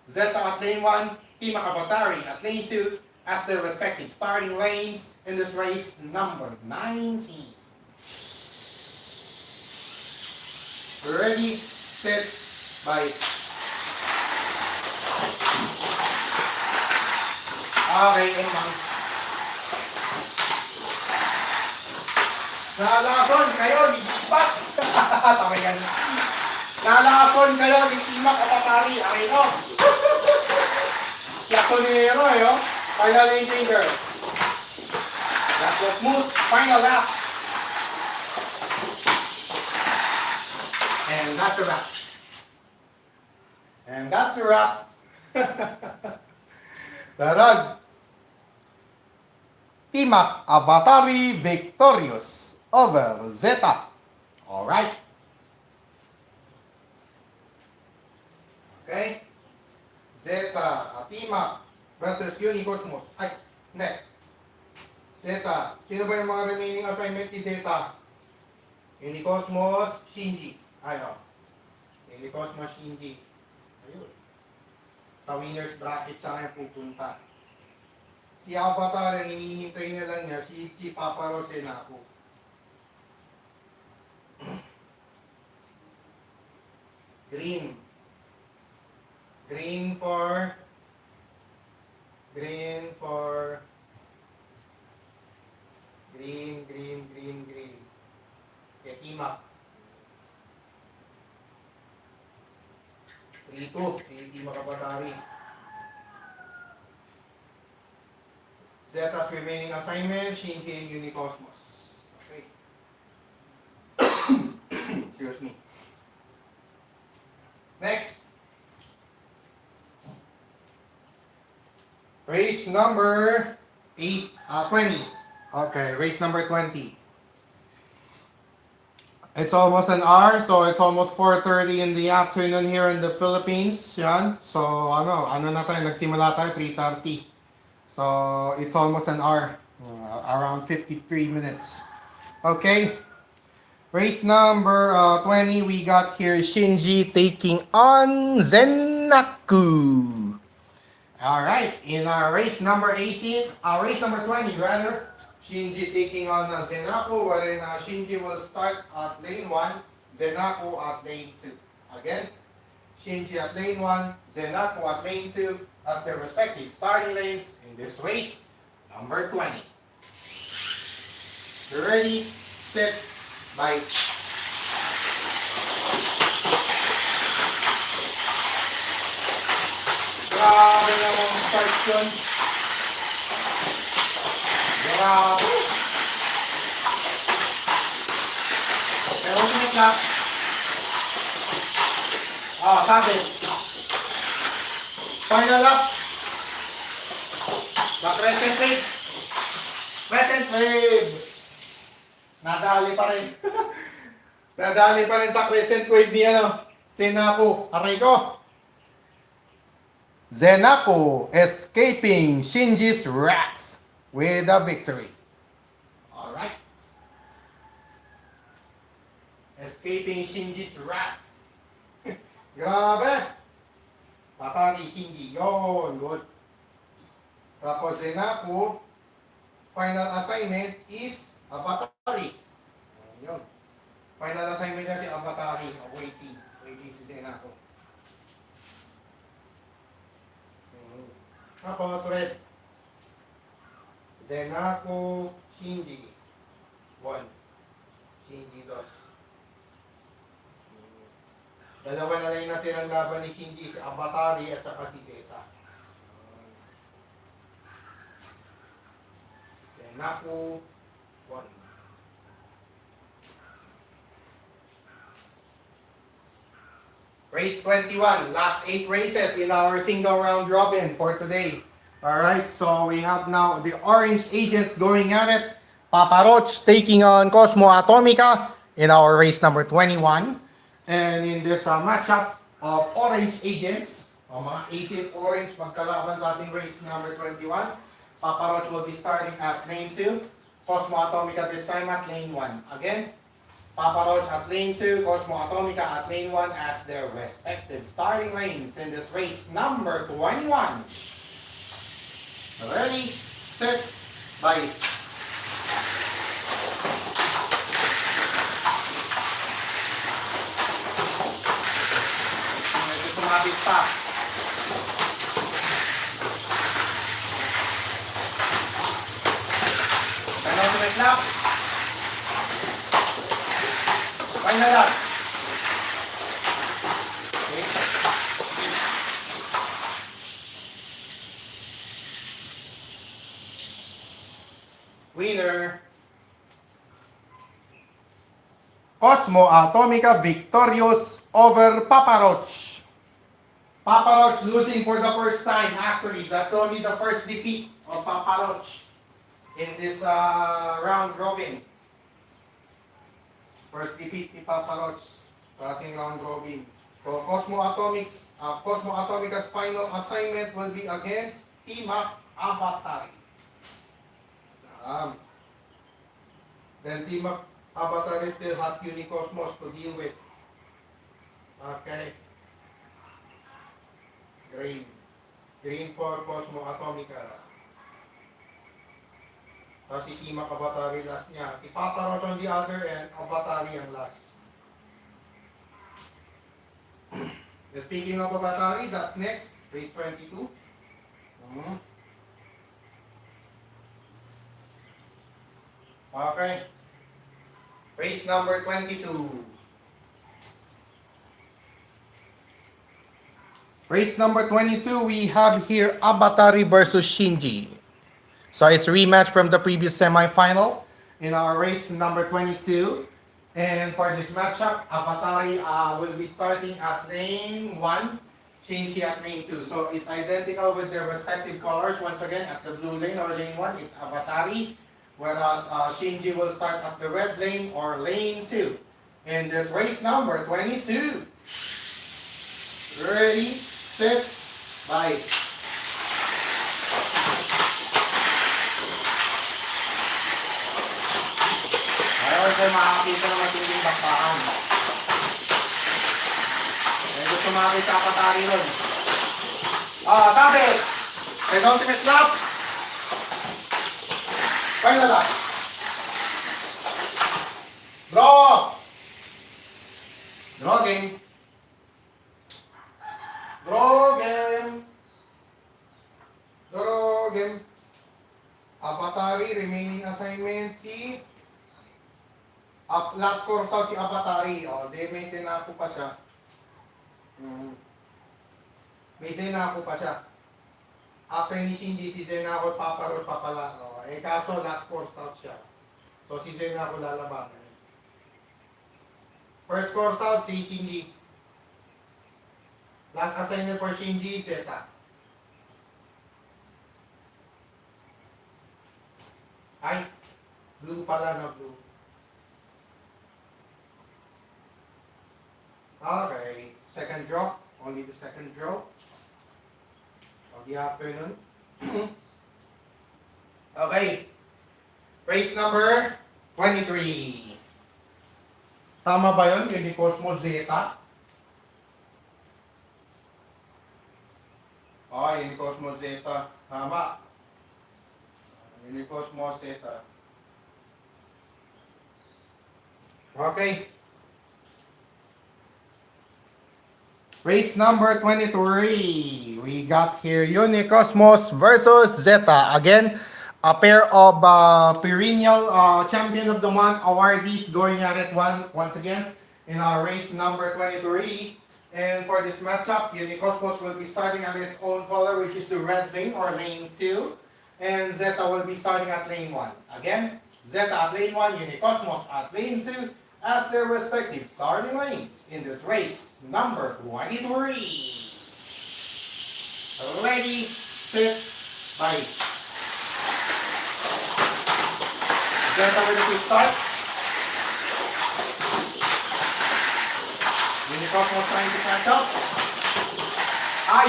Zeta at lane 1, Timak Avatari at lane 2 as their respective starting lanes in this race number 19. Ready, set, bye. Okay, emang. Nalason kayo, lipat. Tamay yan. Nalason kayo, Timak Avatari. Okay, no? Yakonero, yo. Final lane finger. That's the smooth final lap. And that's the wrap. And that's the wrap. Darag. Timak Avatari victorious over Zeta. Alright. Okay. Zeta, Timak versus Unicosmos. Ay, hindi. Zeta. Sino ba yung mga remaining assignment ni Zeta? Unicosmos, Shinji. Ayun. Unicosmos, Shinji. Ayun. Sa winner's bracket siya ngayon pupunta. Si Avatar, ang hinihintay na lang niya, si Paparo Senaco. Green. Green for green. Kay Timak. 3-2. Kay Timak Avatari. Zeta's remaining assignment, Shinji and Unicosmos. Okay. Excuse me. Next. Race number 20. Okay, race number 20. It's almost an hour, so it's almost 4:30 in the afternoon here in the Philippines. Yan. So, ano na tayo, nagsimula tayo 3:30. So, it's almost an hour. Around 53 minutes. Okay. Race number 20, we got here Shinji taking on Zenaku. Alright, in our race number 20 rather, Shinji taking on Zenaku, wherein Shinji will start at lane 1, Zenaku at lane 2. Again, Shinji at lane 1, Zenaku at lane 2 as their respective starting lanes in this race number 20. Ready, set, bye. Grabe namang start yun. Grabe. Pero ulit na. Sabi. Final lap. Crescent wave. Crescent wave. Nadali pa rin. Nadali pa rin sa crescent wave ni Zenaku. Aray ko. Zenaku escaping Shinji's wrath with a victory. Alright. Escaping Shinji's wrath. Grabe. Patani Shinji. Yun. Good. Tapos Zenaku, final assignment is Avatari. Yun. Final assignment niya si Avatari. Waiting si Zenaku. Tapos red. Zenaku, Shinji. 1. Shinji 2. Dalawa na lang yung natirang laban ni Shinji, si Avatari at saka si Zeta. Naku, 1. Race 21, last 8 races in our single round robin for today. Alright, so we have now the Orange Agents going at it. Papa Roach taking on Cosmo Atomica in our race number 21. And in this matchup of Orange Agents, mga 18 orange magkalaban sa ating race number 21. Papa Roach will be starting at lane 2. Cosmo Atomica this time at lane 1. Again, Papa Roach at lane 2, Cosmo Atomica at lane 1 as their respective starting lanes in this race number 21. Ready, set, bye. Medyo sumabit pa. Penultimate lap. Final lap. Okay. Winner, Cosmo Atomica victorious over Papa Roach. Papa Roach losing for the first time. Actually, that's only the first defeat of Papa Roach in this round robin. First defeat ni Papa Roach sa ating round robin. So Cosmo Atomica's final assignment will be against Team Avatari. Then Team Avatari still has Unicosmos to deal with. Okay. Green. Green for Cosmo Atomica. Tapos si Team Avatari last niya. Si Papa Roach on the other end, Avatari ang last. Speaking of Avatari, that's next. Race 22. Okay. Race number 22. Race number 22, we have here Avatari versus Shinji. So it's a rematch from the previous semifinal in our race number 22. And for this matchup, Avatari will be starting at lane 1, Shinji at lane 2. So it's identical with their respective colors. Once again, at the blue lane or lane 1, it's Avatari. Whereas Shinji will start at the red lane or lane 2. In this race number 22. Ready, set, bye. Ayaw ko makakita ng matinding bakbakan. Medyo sumabit sa Avatari nun. Tapit! Penultimate lap. Final lap. Draw! Draw game. Draw game. Draw game. Avatari, remaining assignment si last course out si Avatari. May sinako pa siya. May sinako pa siya. After ni Shinji, si Zenako Papa Roach papala. Kaso last course out siya. So si Zenako lalabanan. First course out si Shinji. Last assignment for Shinji, Zeta. Ay, blue pala na blue. Okay, second draw. Only the second draw of the afternoon. Okay, race number 23. Tama ba yun? Unicosmo Zeta? Unicosmo Zeta. Tama. Unicosmo Zeta. Okay. Race number 23. We got here Unicosmos versus Zeta. Again, a pair of perennial champion of the month awardees going at it once again in our race number 23. And for this matchup, Unicosmos will be starting at its own color, which is the red lane or lane 2. And Zeta will be starting at lane 1. Again, Zeta at lane 1, Unicosmos at lane 2, as their respective starting lanes in this race number 23. Ready, set, bye. Zeta with a quick start. Unicosmos trying to catch up.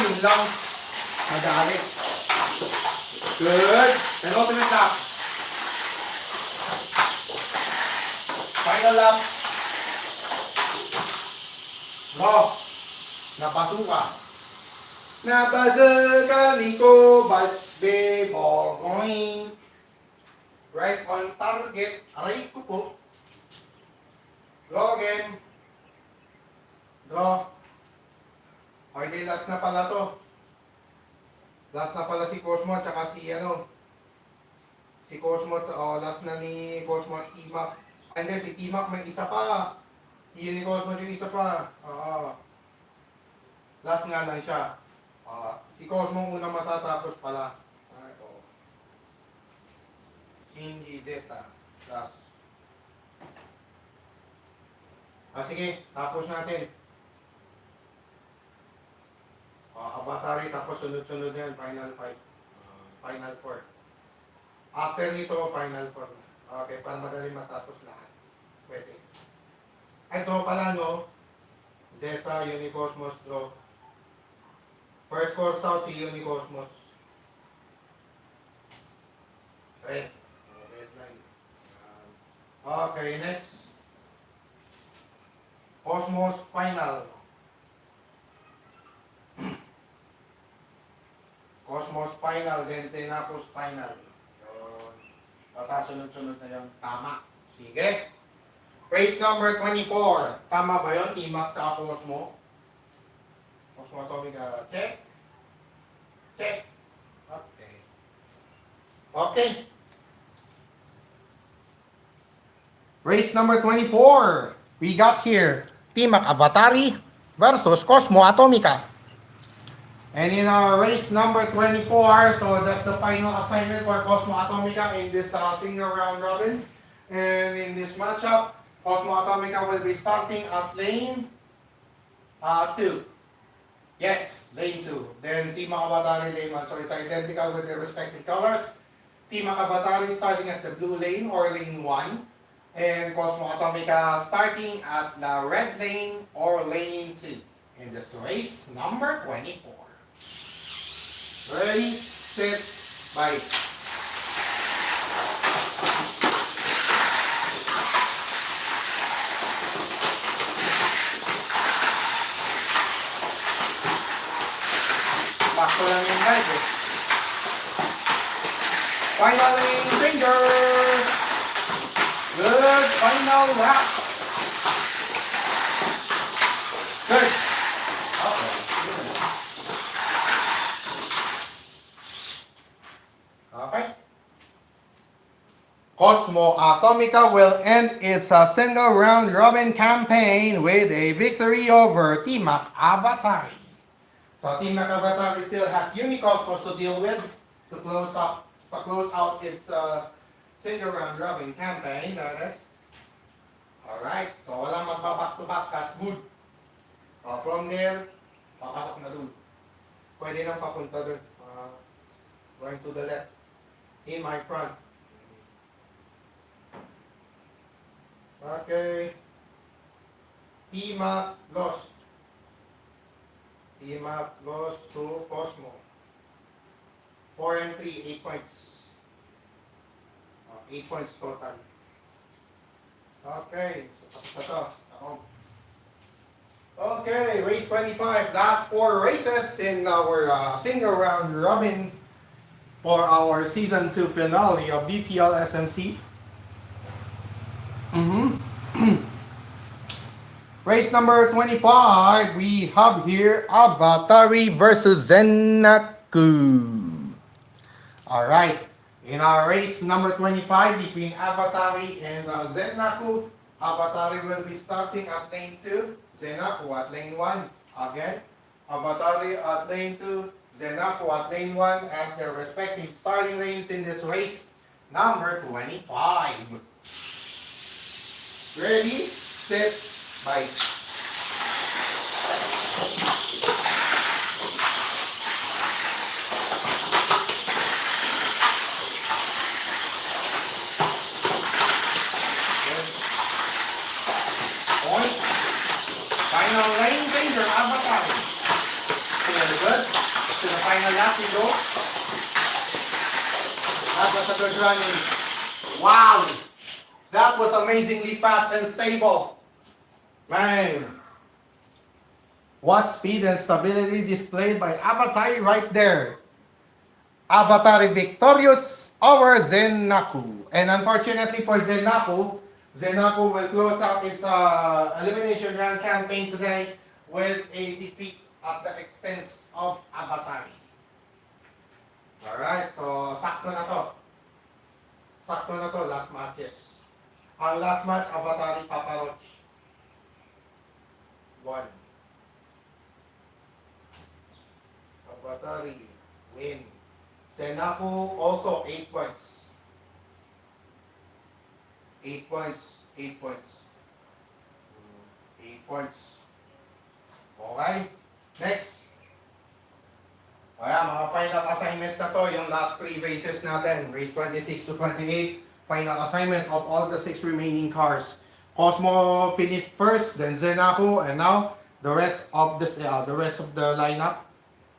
Yun lang. Madali. Good. Penultimate lap. Final lap. Go. Napasuka. Napasuka Nico, but the ball going right on target. Aray ko po. Go again. Draw. Okay, last na pala to. Last na pala si Cosmo at saka si si Cosmo, last na ni Cosmo at T-Mac. And then si T-Mac may isa pa. Si Unicosmos yung isa pa. Last nga lang siya. Si Cosmo unang matatapos pala. Shinji Zeta. Last. Sige, tapos natin. Avatari, tapos sunod-sunod yan, Final 5. Final 4. After nito, Final 4 na. Okay, para madali matapos lahat. Pwede. Ay, draw pala, no? Zeta, Unicosmos, draw. First course out, si Unicosmos. Red. Red line. Okay, next. Cosmos, Final. Cosmos final, then Xenacus final. So, sunod-sunod na yung tama. Sige. Race number 24. Tama ba yun? T-Mac ka Cosmo. Cosmo Atomic. Check. Check. Okay. Okay. Race number 24. We got here T-Mac Avatari versus Cosmo Atomica. And in our race number 24, so that's the final assignment for Cosmo Atomica in this single round robin. And in this matchup, Cosmo Atomica will be starting at lane 2. Yes, lane 2. Then Team Avatari lane 1. So it's identical with their respective colors. Team Avatari starting at the blue lane or lane 1. And Cosmo Atomica starting at the red lane or lane 2 in this race number 24. Ready, set, bye. Bakto lang yung guys eh. Final lane finger. Good, final lap. Good. Okay. Okay. Cosmo Atomica will end its single round robin campaign with a victory over T-Mac Avatari. So T-Mac Avatari still has Unicosmos to deal with to close out its single round robin campaign. Alright, so walang magbaback to back, that's good. From there, papasok na dun. Pwede nang papunta dun. Going to the left. In my front. Okay. T-Mac lost. T-Mac lost to Cosmo. 4 and 3, 8 points. 8 points total. Okay. So, okay, race 25. Last 4 races in our single round robin for our season 2 finale of DTL SNC. Race number 25, we have here Avatari versus Zenaku. Alright, in our race number 25 between Avatari and Zenaku, Avatari will be starting at lane 2, Zenaku at lane 1. Again, Avatari at lane 2, Zenaco at lane 1 as their respective starting lanes in this race. Number 25. Ready, set, bike. Point. Final lane changer, Avatar. Very good. To the final lap we go. That was a good running. Wow! That was amazingly fast and stable. Man. What speed and stability displayed by Avatar right there. Avatar victorious over Zenaku. And unfortunately for Zenaku, Zenaku will close out its elimination round campaign today with a defeat at the expense of Avatar. Alright, so sakto na to. Sakto na to, last matches. Ang last match, Avatar Paparoch. 1. Avatar win. Zenaku also 8 points. 8 points. 8 points. 8 points. Okay. Next. Kaya mga final assignments na to, yung last 3 races natin. Race 26 to 28. Final assignments of all the 6 remaining cars. Cosmo finished first, then Zenaku, and now the rest of the lineup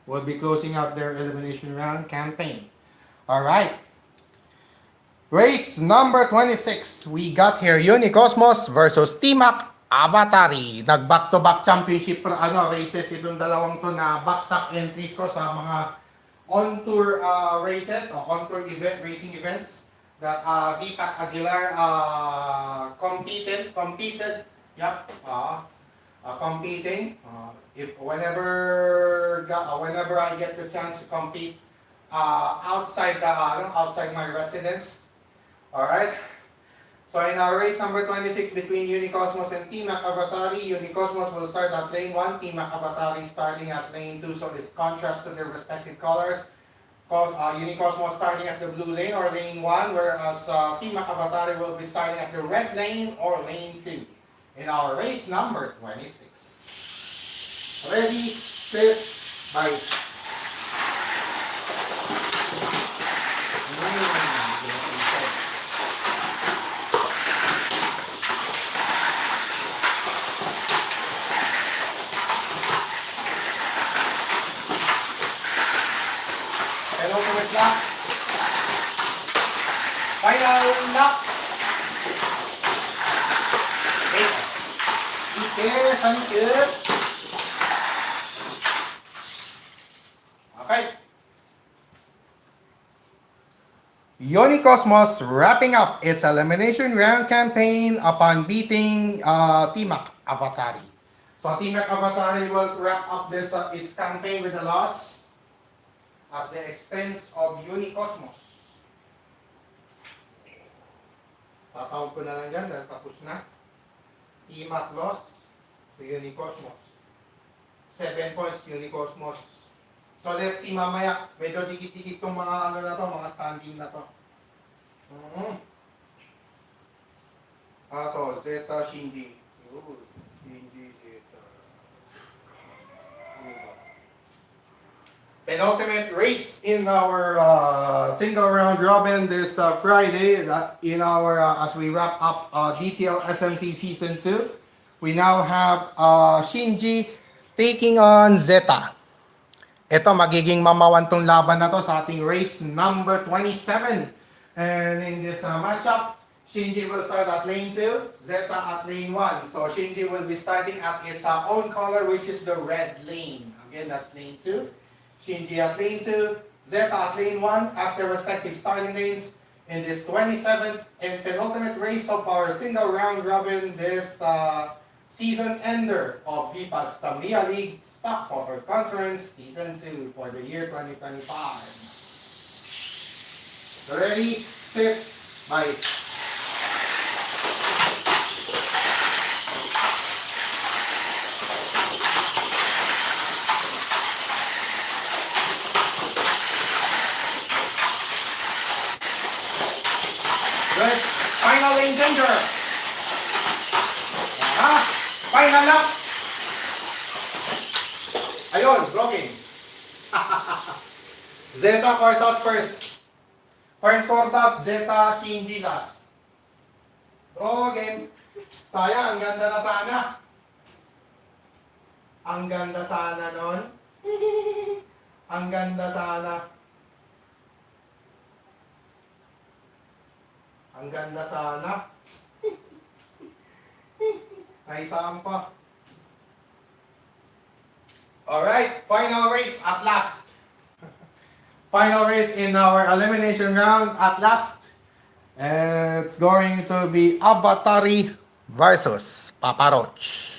will be closing out their elimination round campaign. Alright. Race number 26. We got here Unicosmos versus T-Mac Avatari. Nag back-to-back championship races itong dalawang to na backstock entries ko sa mga on-tour races o on-tour racing events that Deepak Aguilar competed. Competing. If whenever I get the chance to compete outside my residence. All right. So in our race number 26 between Unicosmos and T-Mac Avatari, Unicosmos will start at lane 1, T-Mac Avatari starting at lane 2. So it's contrast to their respective colors. Unicosmos starting at the blue lane or lane 1, whereas T-Mac Avatari will be starting at the red lane or lane 2 in our race number 26. Ready, set, bike. Penultimate lap. Final lap. Okay. Unicosmos wrapping up its elimination round campaign upon beating T-Mac Avatari. So T-Mac Avatari will wrap up this its campaign with a loss at the expense of Unicosmos. Tatawag ko na lang dyan dahil tapos na. T-Mac loss to Unicosmos. 7 points Unicosmos. So let's see mamaya. Medyo dikit-dikit tong mga mga standing na to. Ato, Zeta, Shinji. Shinji, Zeta. Penultimate race in our single round robin this Friday. In our as we wrap up DTL SMC Season 2, we now have Shinji taking on Zeta. Ito magiging mamawan tong laban na to sa ating race number 27. And in this matchup, Shinji will start at lane 2, Zeta at lane 1. So Shinji will be starting at its own color, which is the red lane. Again, that's lane 2. Shinji at lane 2, Zeta at lane 1 as their respective starting lanes in this 27th and penultimate race of our single round robin this season ender of Deepak's Tamiya League Stock Poker Conference Season 2 for the year 2025. Ready, set, bike. Good. Final lane danger. Ha? Final lap. Ayun, blocking. Zeta course out first. First course out, Zeta Shinji last. Draw game. Sayang, ang ganda na sana. Ang ganda sana nun. Ang ganda sana. Ang ganda sana. Naisaan pa. Alright, final race at last. Final race in our elimination round at last. It's going to be Avatari versus Papa Roach.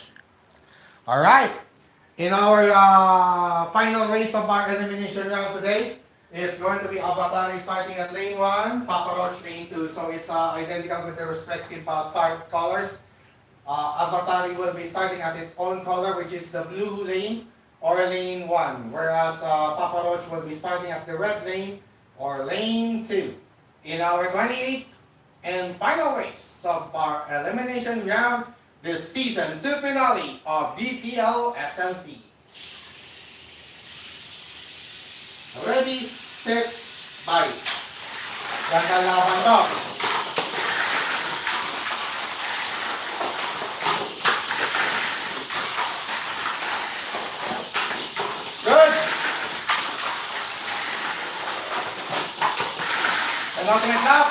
Alright, in our final race of our elimination round today, it's going to be Avatari starting at lane 1, Papa Roach lane 2. So it's identical with the respective start colors. Avatari will be starting at its own color, which is the blue lane or lane 1, whereas Papa Roach will be starting at the red lane or lane 2. In our 28th and final race of our elimination round, the season 2 finale of DTL SMC. Ready, set, bye. Ganda laban to. Good. Penultimate lap.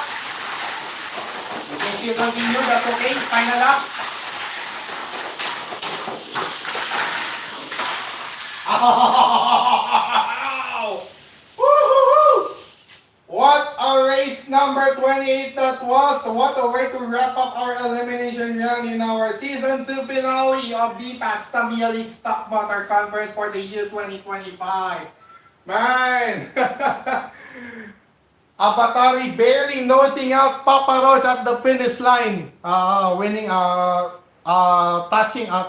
You can still continue, that's okay. Final lap. Oh! Woo-hoo-hoo! What a race number 28 that was. What a way to wrap up our elimination round in our season 2 finale of DPAT's Tamiya League Stock Motor Conference for the year 2025. Man! Avatari barely nosing out Papa Roach at the finish line, winning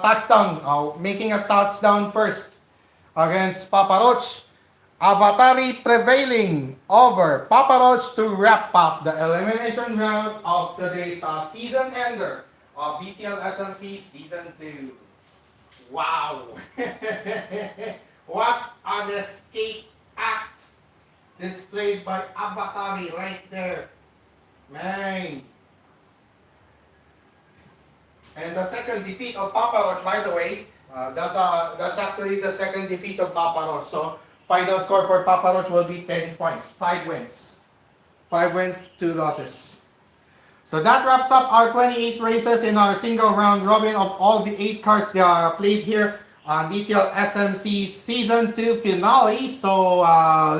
touchdown, making a touchdown first against Papa Roach. Avatari prevailing over Papa Roach to wrap up the elimination round of today's season ender of BTL SMC Season 2. Wow! What an escape act displayed by Avatari right there. Man! And the second defeat of Papa Roach, by the way, that's actually the second defeat of Papa Roach. So, final score for Papa Roach will be 10 points. 5 wins. 5 wins, 2 losses. So that wraps up our 28 races in our single round robin of all the 8 cars that are played here on DTL SMC Season 2 finale. So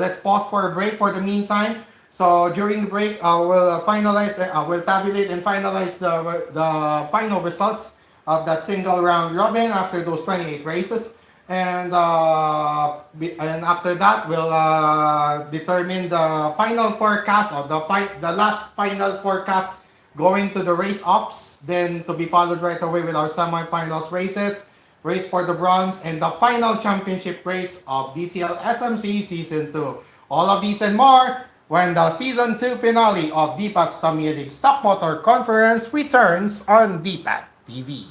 let's pause for a break for the meantime. So during the break, we'll tabulate and finalize the final results of that single round robin after those 28 races. And after that, we'll determine the final forecast or the last final forecast going to the race ops. Then to be followed right away with our semifinals races, race for the bronze, and the final championship race of DTL SMC Season 2. All of these and more when the Season 2 finale of DPAT's Tamiya League Stock Motor Conference returns on DPAT TV.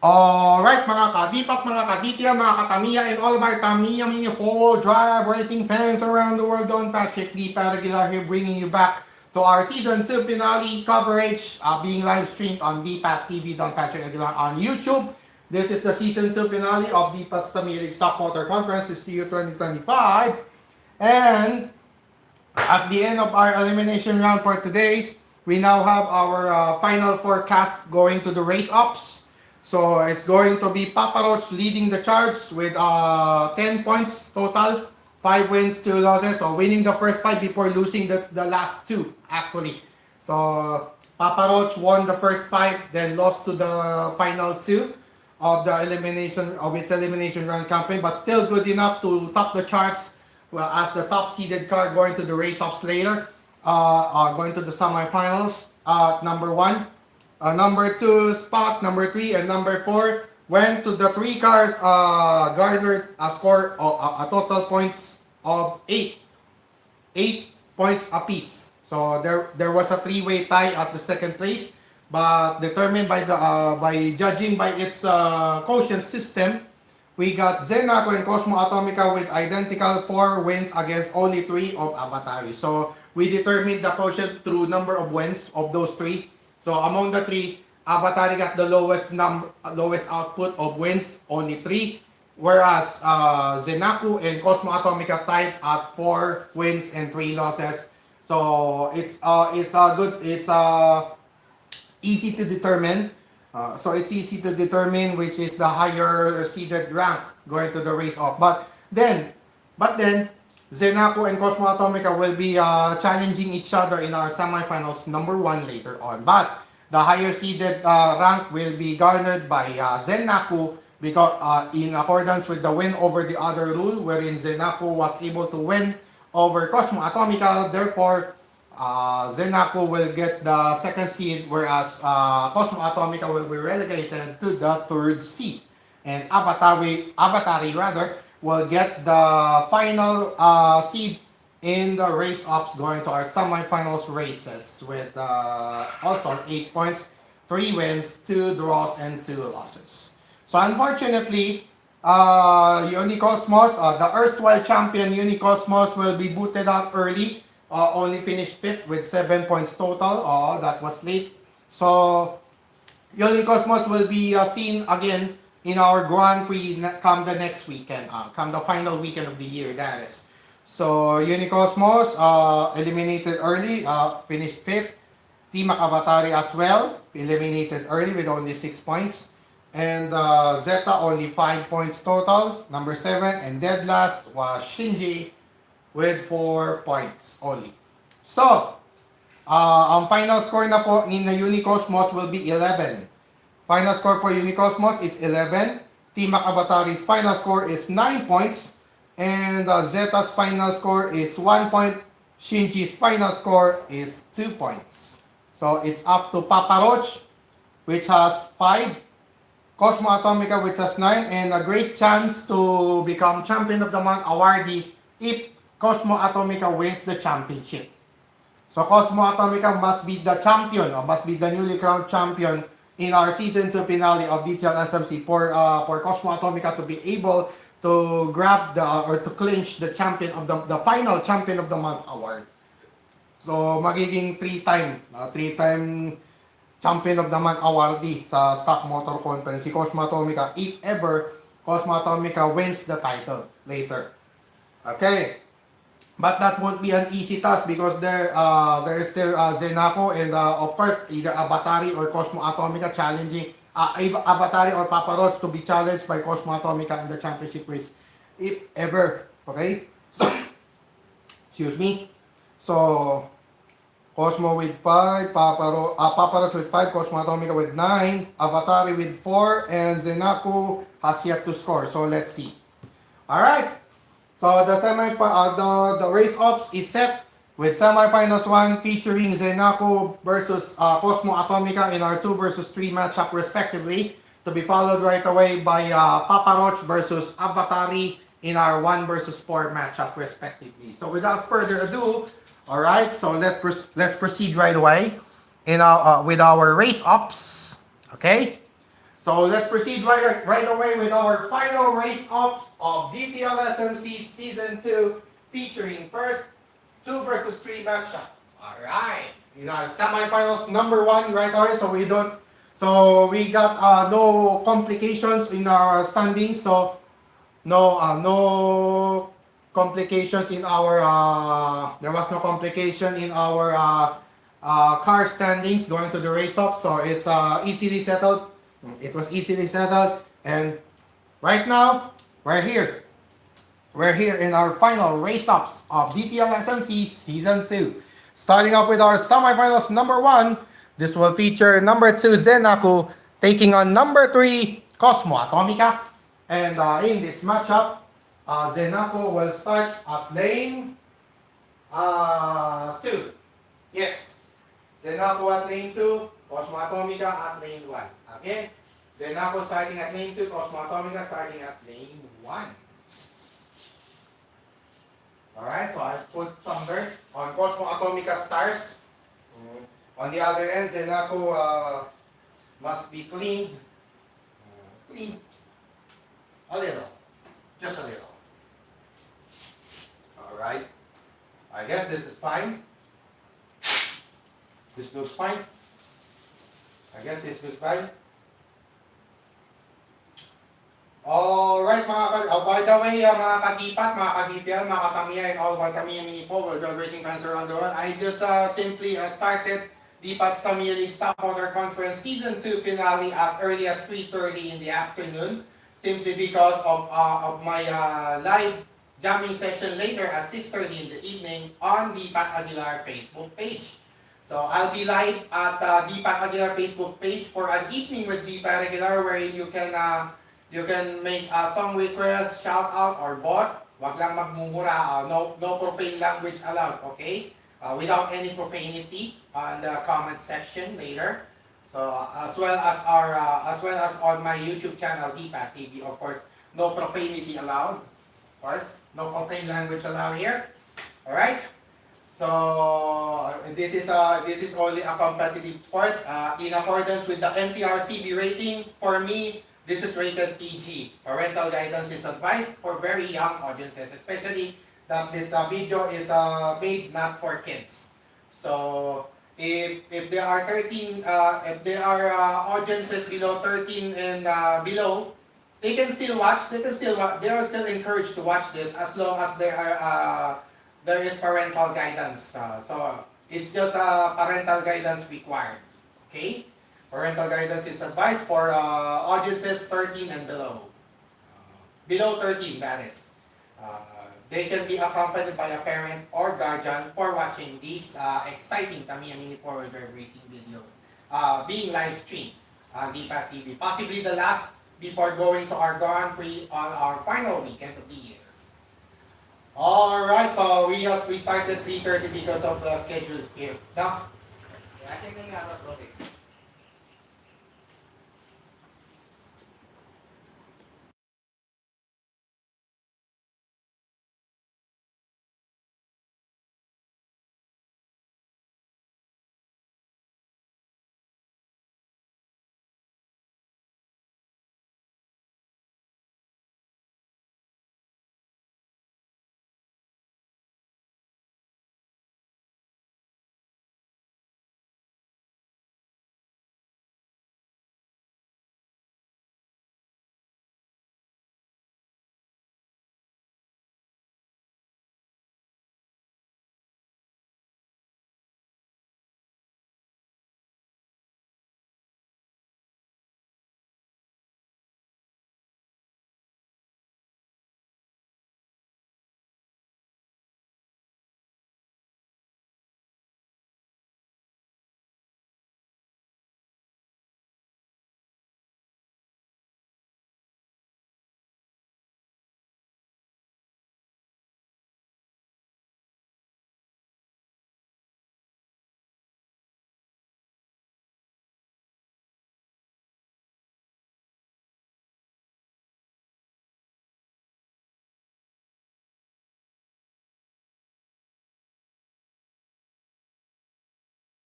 Alright mga kadipak, mga kaditya, mga katamiya, and all of our Tamiya Mini 4-wheel drive racing fans around the world, Don Patrick D. Paraguilar here bringing you back to our Season 2 finale coverage being live streamed on DPAT TV, Don Patrick Aguilar on YouTube. This is the Season 2 finale of DPAT's Tamiya League Stock Motor Conference, this year 2025. And at the end of our elimination round for today, we now have our final forecast going to the race-ups. So it's going to be Papa Roach leading the charge with 10 points total, 5 wins, 2 losses. So winning the first 5 before losing the last 2 actually. So Papa Roach won the first 5, then lost to the final 2 of the its elimination round campaign, but still good enough to top the charts as the top seeded car going to the race-ups later, going to the semifinals. Number 1. Number 2 spot, number 3, and number 4 went to the 3 cars, garnered a score of a total points of 8 points apiece. So there was a 3-way tie at the second place, but determined by the by judging by its quotient system, we got Zenaco and Cosmo Atomica with identical 4 wins against only 3 of Avatari. So we determined the quotient through number of wins of those 3. So among the 3, Avatari got the lowest output of wins, only 3, whereas Zenaku and Cosmo Atomica tied at 4 wins and 3 losses. So it's easy to determine. It's easy to determine which is the higher seeded rank going to the race off. But then Zenaco and Cosmo Atomica will be challenging each other in our semifinals number 1 later on. But the higher seeded rank will be garnered by Zenaco because in accordance with the win over the other rule, wherein Zenaco was able to win over Cosmo Atomica. Therefore, Zenaco will get the 2nd seed, whereas Cosmo Atomica will be relegated to the 3rd seed. And Avatari will get the final seed in the race-ups going to our semifinals races with also 8 points, 3 wins, 2 draws, and 2 losses. So unfortunately, Unicosmos, the erstwhile champion Unicosmos, will be booted out early. Only finished 5th with 7 points total. That was late. So Unicosmos will be seen again in our Grand Prix come the next weekend, come the final weekend of the year, that is. So Unicosmos eliminated early, finished 5th. Team Avatari as well, eliminated early with only 6 points. And Zeta only 5 points total, number 7. And dead last was Shinji with 4 points only. So, ang final score na po ni Unicosmos will be 11. Final score for Unicosmos is 11. Team Avatari's final score is 9 points. And Zeta's final score is 1 point. Shinji's final score is 2 points. So it's up to Papa Roach, which has 5. Cosmo Atomica, which has 9. And a great chance to become champion of the month awardee if Cosmo Atomica wins the championship. So Cosmo Atomica must be the champion, or must be the newly crowned champion in our season 2 finale of DTL SMC for Cosmo Atomica to be able to grab or to clinch the champion of the final champion of the month award. So magiging 3-time champion of the month awardee sa Stock Motor Conference si Cosmo Atomica if ever Cosmo Atomica wins the title later. Okay. But that won't be an easy task because there is still Zenaco and of course either Avatari or Cosmo Atomica challenging Avatari or Papa Roach to be challenged by Cosmo Atomica in the championship race if ever. Okay? So, excuse me. So Cosmo with 5, Papa Roach with 5, Cosmo Atomica with 9, Avatari with 4, and Zenaco has yet to score. So let's see. Alright. So the race-ups is set with semifinals 1 featuring Zenaco versus Cosmo Atomica in our 2 versus 3 matchup respectively, to be followed right away by Papa Roach versus Avatari in our 1 versus 4 matchup respectively. So without further ado, all right, so let's proceed right away in with our race-ups. Okay. So let's proceed right away with our final race-ups of DTL SMC Season 2 featuring first 2 versus 3 matchup. Alright. You know, semifinals number 1 right away, so we don't so we got no complications in our standings, so no complications in our there was no complication in our car standings going to the race up, so it's easily settled. It was easily settled, and right now we're here. We're here in our final race ups of DTL SMC Season 2. Starting up with our semifinals number 1, this will feature number 2 Zenaku taking on number 3 Cosmo Atomica. And in this matchup, Zenaku will start at lane 2. Yes, Zenaku at lane 2, Cosmo Atomica at lane 1. Okay, Zenaku starting at lane 2, Cosmo Atomica starting at lane 1. Alright, so I put some dirt on Cosmo Atomica stars. On the other end, Zenaku must be cleaned. Clean a little. Just a little. Alright. I guess this is fine. This looks fine. I guess this looks fine. Alright by the way, mga katipat, mga kaditel, mga katamiya, and all my Tamiya mini forward racing fans around the world, I just simply started Dipat's Tamiya League Stop Motor Conference Season 2 finale as early as 3:30 in the afternoon, simply because of my live jamming session later at 6:30 in the evening on the Pat Aguilar Facebook page. So I'll be live at the Pat Aguilar Facebook page for an evening with the Pat Aguilar, where you can make a song request, shout out, or bot. Wag lang magmumura. No profane language allowed, okay? Without any profanity on the comment section later. So as well as on my YouTube channel, DPAT TV, of course, no profanity allowed. Of course, no profane language allowed here. All right. So this is only a competitive sport in accordance with the NPRCB rating. For me, this is rated PG. Parental guidance is advised for very young audiences, especially that this video is made not for kids. So if there are 13, if there are audiences below 13 and below, they can still watch. They are still encouraged to watch this as long as there is parental guidance. So it's just parental guidance required. Okay. Parental guidance is advised for audiences 13 and below. Below 13, that is. They can be accompanied by a parent or guardian for watching these exciting Tamiya Mini Forward racing videos being live streamed on DPAT TV. Possibly the last before going to our Grand Prix on our final weekend of the year. Alright, so we started 3:30 because of the schedule here. Now,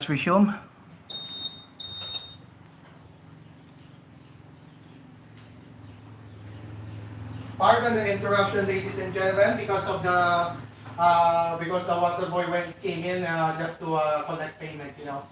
Let's resume. pardon the interruption, ladies and gentlemen, because the water boy came in just to collect payment, you know.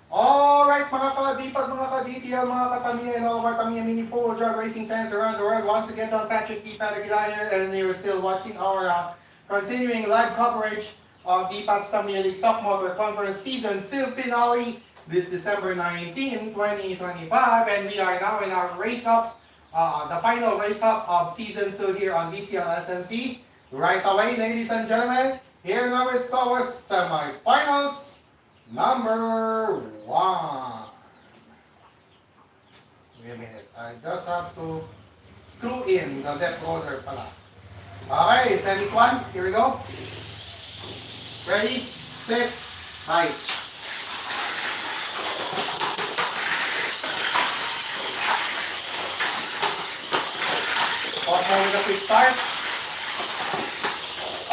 Alright, mga kadipag, mga ka-DTL, mga ka-Tamiya, and all of our Tamiya mini four-wheel drive racing fans around the world. Once again, I'm Patrick P. Patagilaya, and you're still watching our continuing live coverage of the Tamiya League Stock Motor Conference Season 2 finale this December 19, 2025, and we are now in our race-ups, the final race-up of Season 2 here on DTL SMC. Right away, ladies and gentlemen, here now is our semi-finals. Number 1. Wait a minute. I just have to screw in the depth roller pala. Okay, series 1. Here we go. Ready, set, right. Off with a quick start.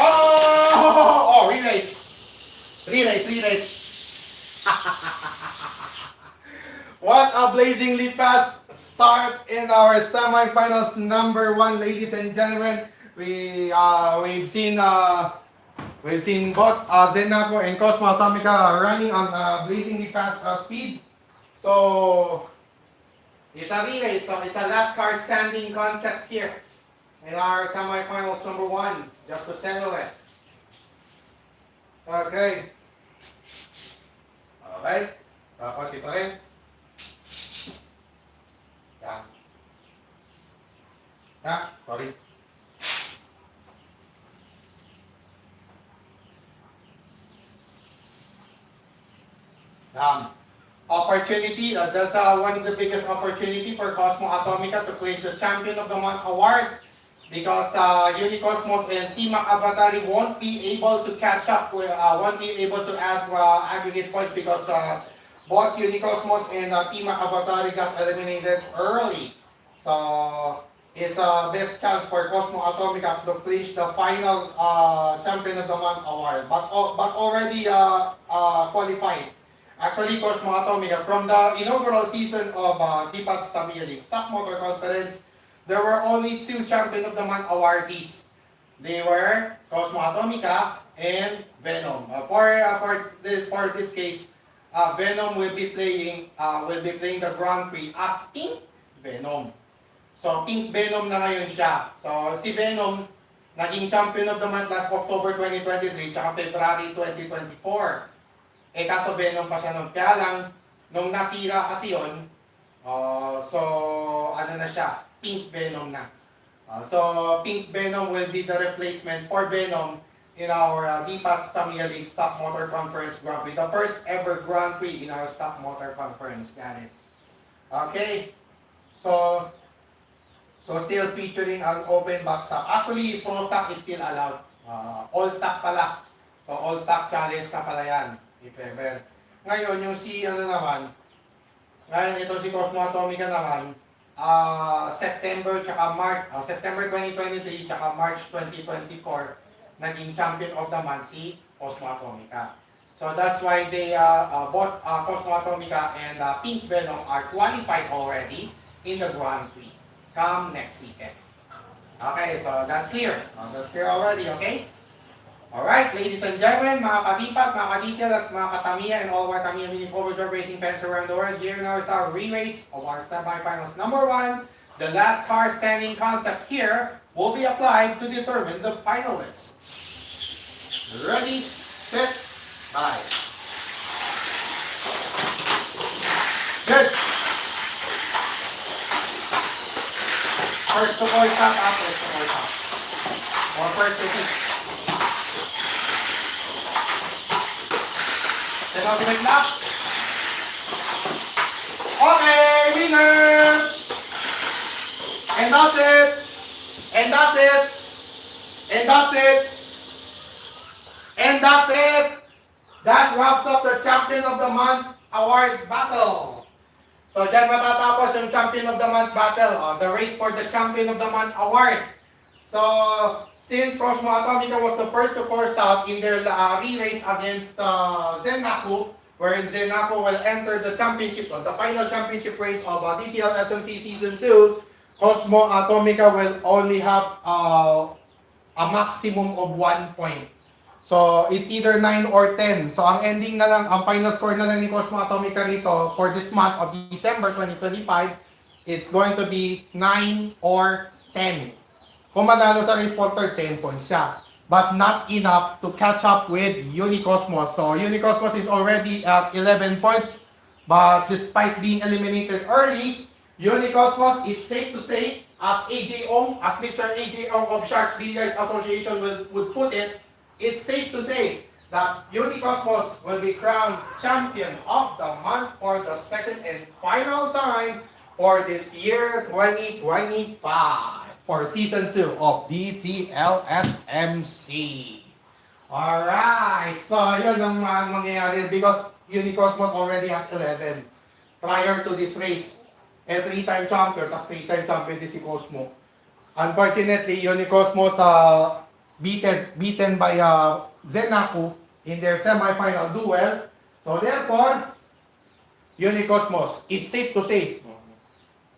Oh, relays. Relays. What a blazingly fast start in our semifinals number 1, ladies and gentlemen. We've seen both Zenako and Cosmo Atomica running on blazingly fast speed. So it's a relay. So it's a last car standing concept here in our semifinals number 1. Just to settle it. Okay. Alright. Tapos ito rin. Yan. Sorry. Opportunity. That's one of the biggest opportunity for Cosmo Atomica to claim the Champion of the Month award. Because Unicosmos and Team Avatari won't be able to catch up, won't be able to add aggregate points because both Unicosmos and Team Avatari got eliminated early. So it's a best chance for Cosmo Atomica to clinch the final Champion of the Month award. But already qualified. Actually, Cosmo Atomica from the inaugural season of Tamiya League Stock Motor Conference, there were only 2 Champion of the Month awardees. They were Cosmo Atomica and Venom. For this case, Venom will be playing the Grand Prix as Pink Venom. So Pink Venom na ngayon siya. So si Venom naging Champion of the Month last October 2023 tsaka February 2024. Kaso Venom pa siya nun. Kaya lang, nung nasira kasi yun, so ano na siya, Pink Venom na. So Pink Venom will be the replacement for Venom in our Tamiya League Stock Motor Conference Grand Prix. The first ever Grand Prix in our Stock Motor Conference, guys. Okay. So still featuring an open box stock. Actually, pro stock is still allowed. All stock pala. So all stock challenge na pala yan. If ever. Ngayon, yung ngayon ito si Cosmo Atomica naman, September 2023 tsaka March 2024 naging Champion of the Month si Cosmo Atomica. So that's why they both Cosmo Atomica and Pink Venom are qualified already in the Grand Prix come next weekend. Okay, so that's clear. That's clear already, okay? Alright, ladies and gentlemen, mga kadipag, mga kadetail at mga katamiya and all of our Tamiya mini four-wheel drive racing fans around the world, here now is our re-race of our semifinals number 1. The last car standing concept here will be applied to determine the finalists. Ready, set, bye. Good. First to boy top, after to boy top. Or first to boy. Then ultimate lap. Okay, winner! And that's it! And that's it! And that's it! And that's it! That wraps up the Champion of the Month award battle. So dyan matatapos yung Champion of the Month battle, the race for the Champion of the Month award. So, since Cosmo Atomica was the first to force out in their re-race against Zenako, wherein Zenako will enter the championship, the final championship race of DTL SMC Season 2, Cosmo Atomica will only have a maximum of 1 point. So, it's either 9 or 10. So, ang ending na lang, ang final score na lang ni Cosmo Atomica rito for this month of December 2025, it's going to be 9 or 10. Kung manalo sa race porter, 10 points siya. But not enough to catch up with Unicosmos. So, Unicosmos is already at 11 points. But despite being eliminated early, Unicosmos, it's safe to say, as AJ Ong, as Mr. AJ Ong of Sharks Billiards Association would put it, it's safe to say that Unicosmos will be crowned champion of the month for the second and final time for this year 2025 for season 2 of DTLSMC. Alright, so yun ang mangyayari because Unicosmos already has 11 prior to this race. A 3-time champion, tas 3-time champion din si Cosmo. Unfortunately, Unicosmos beaten by Zenaku in their semi-final duel. So therefore, Unicosmos, it's safe to say,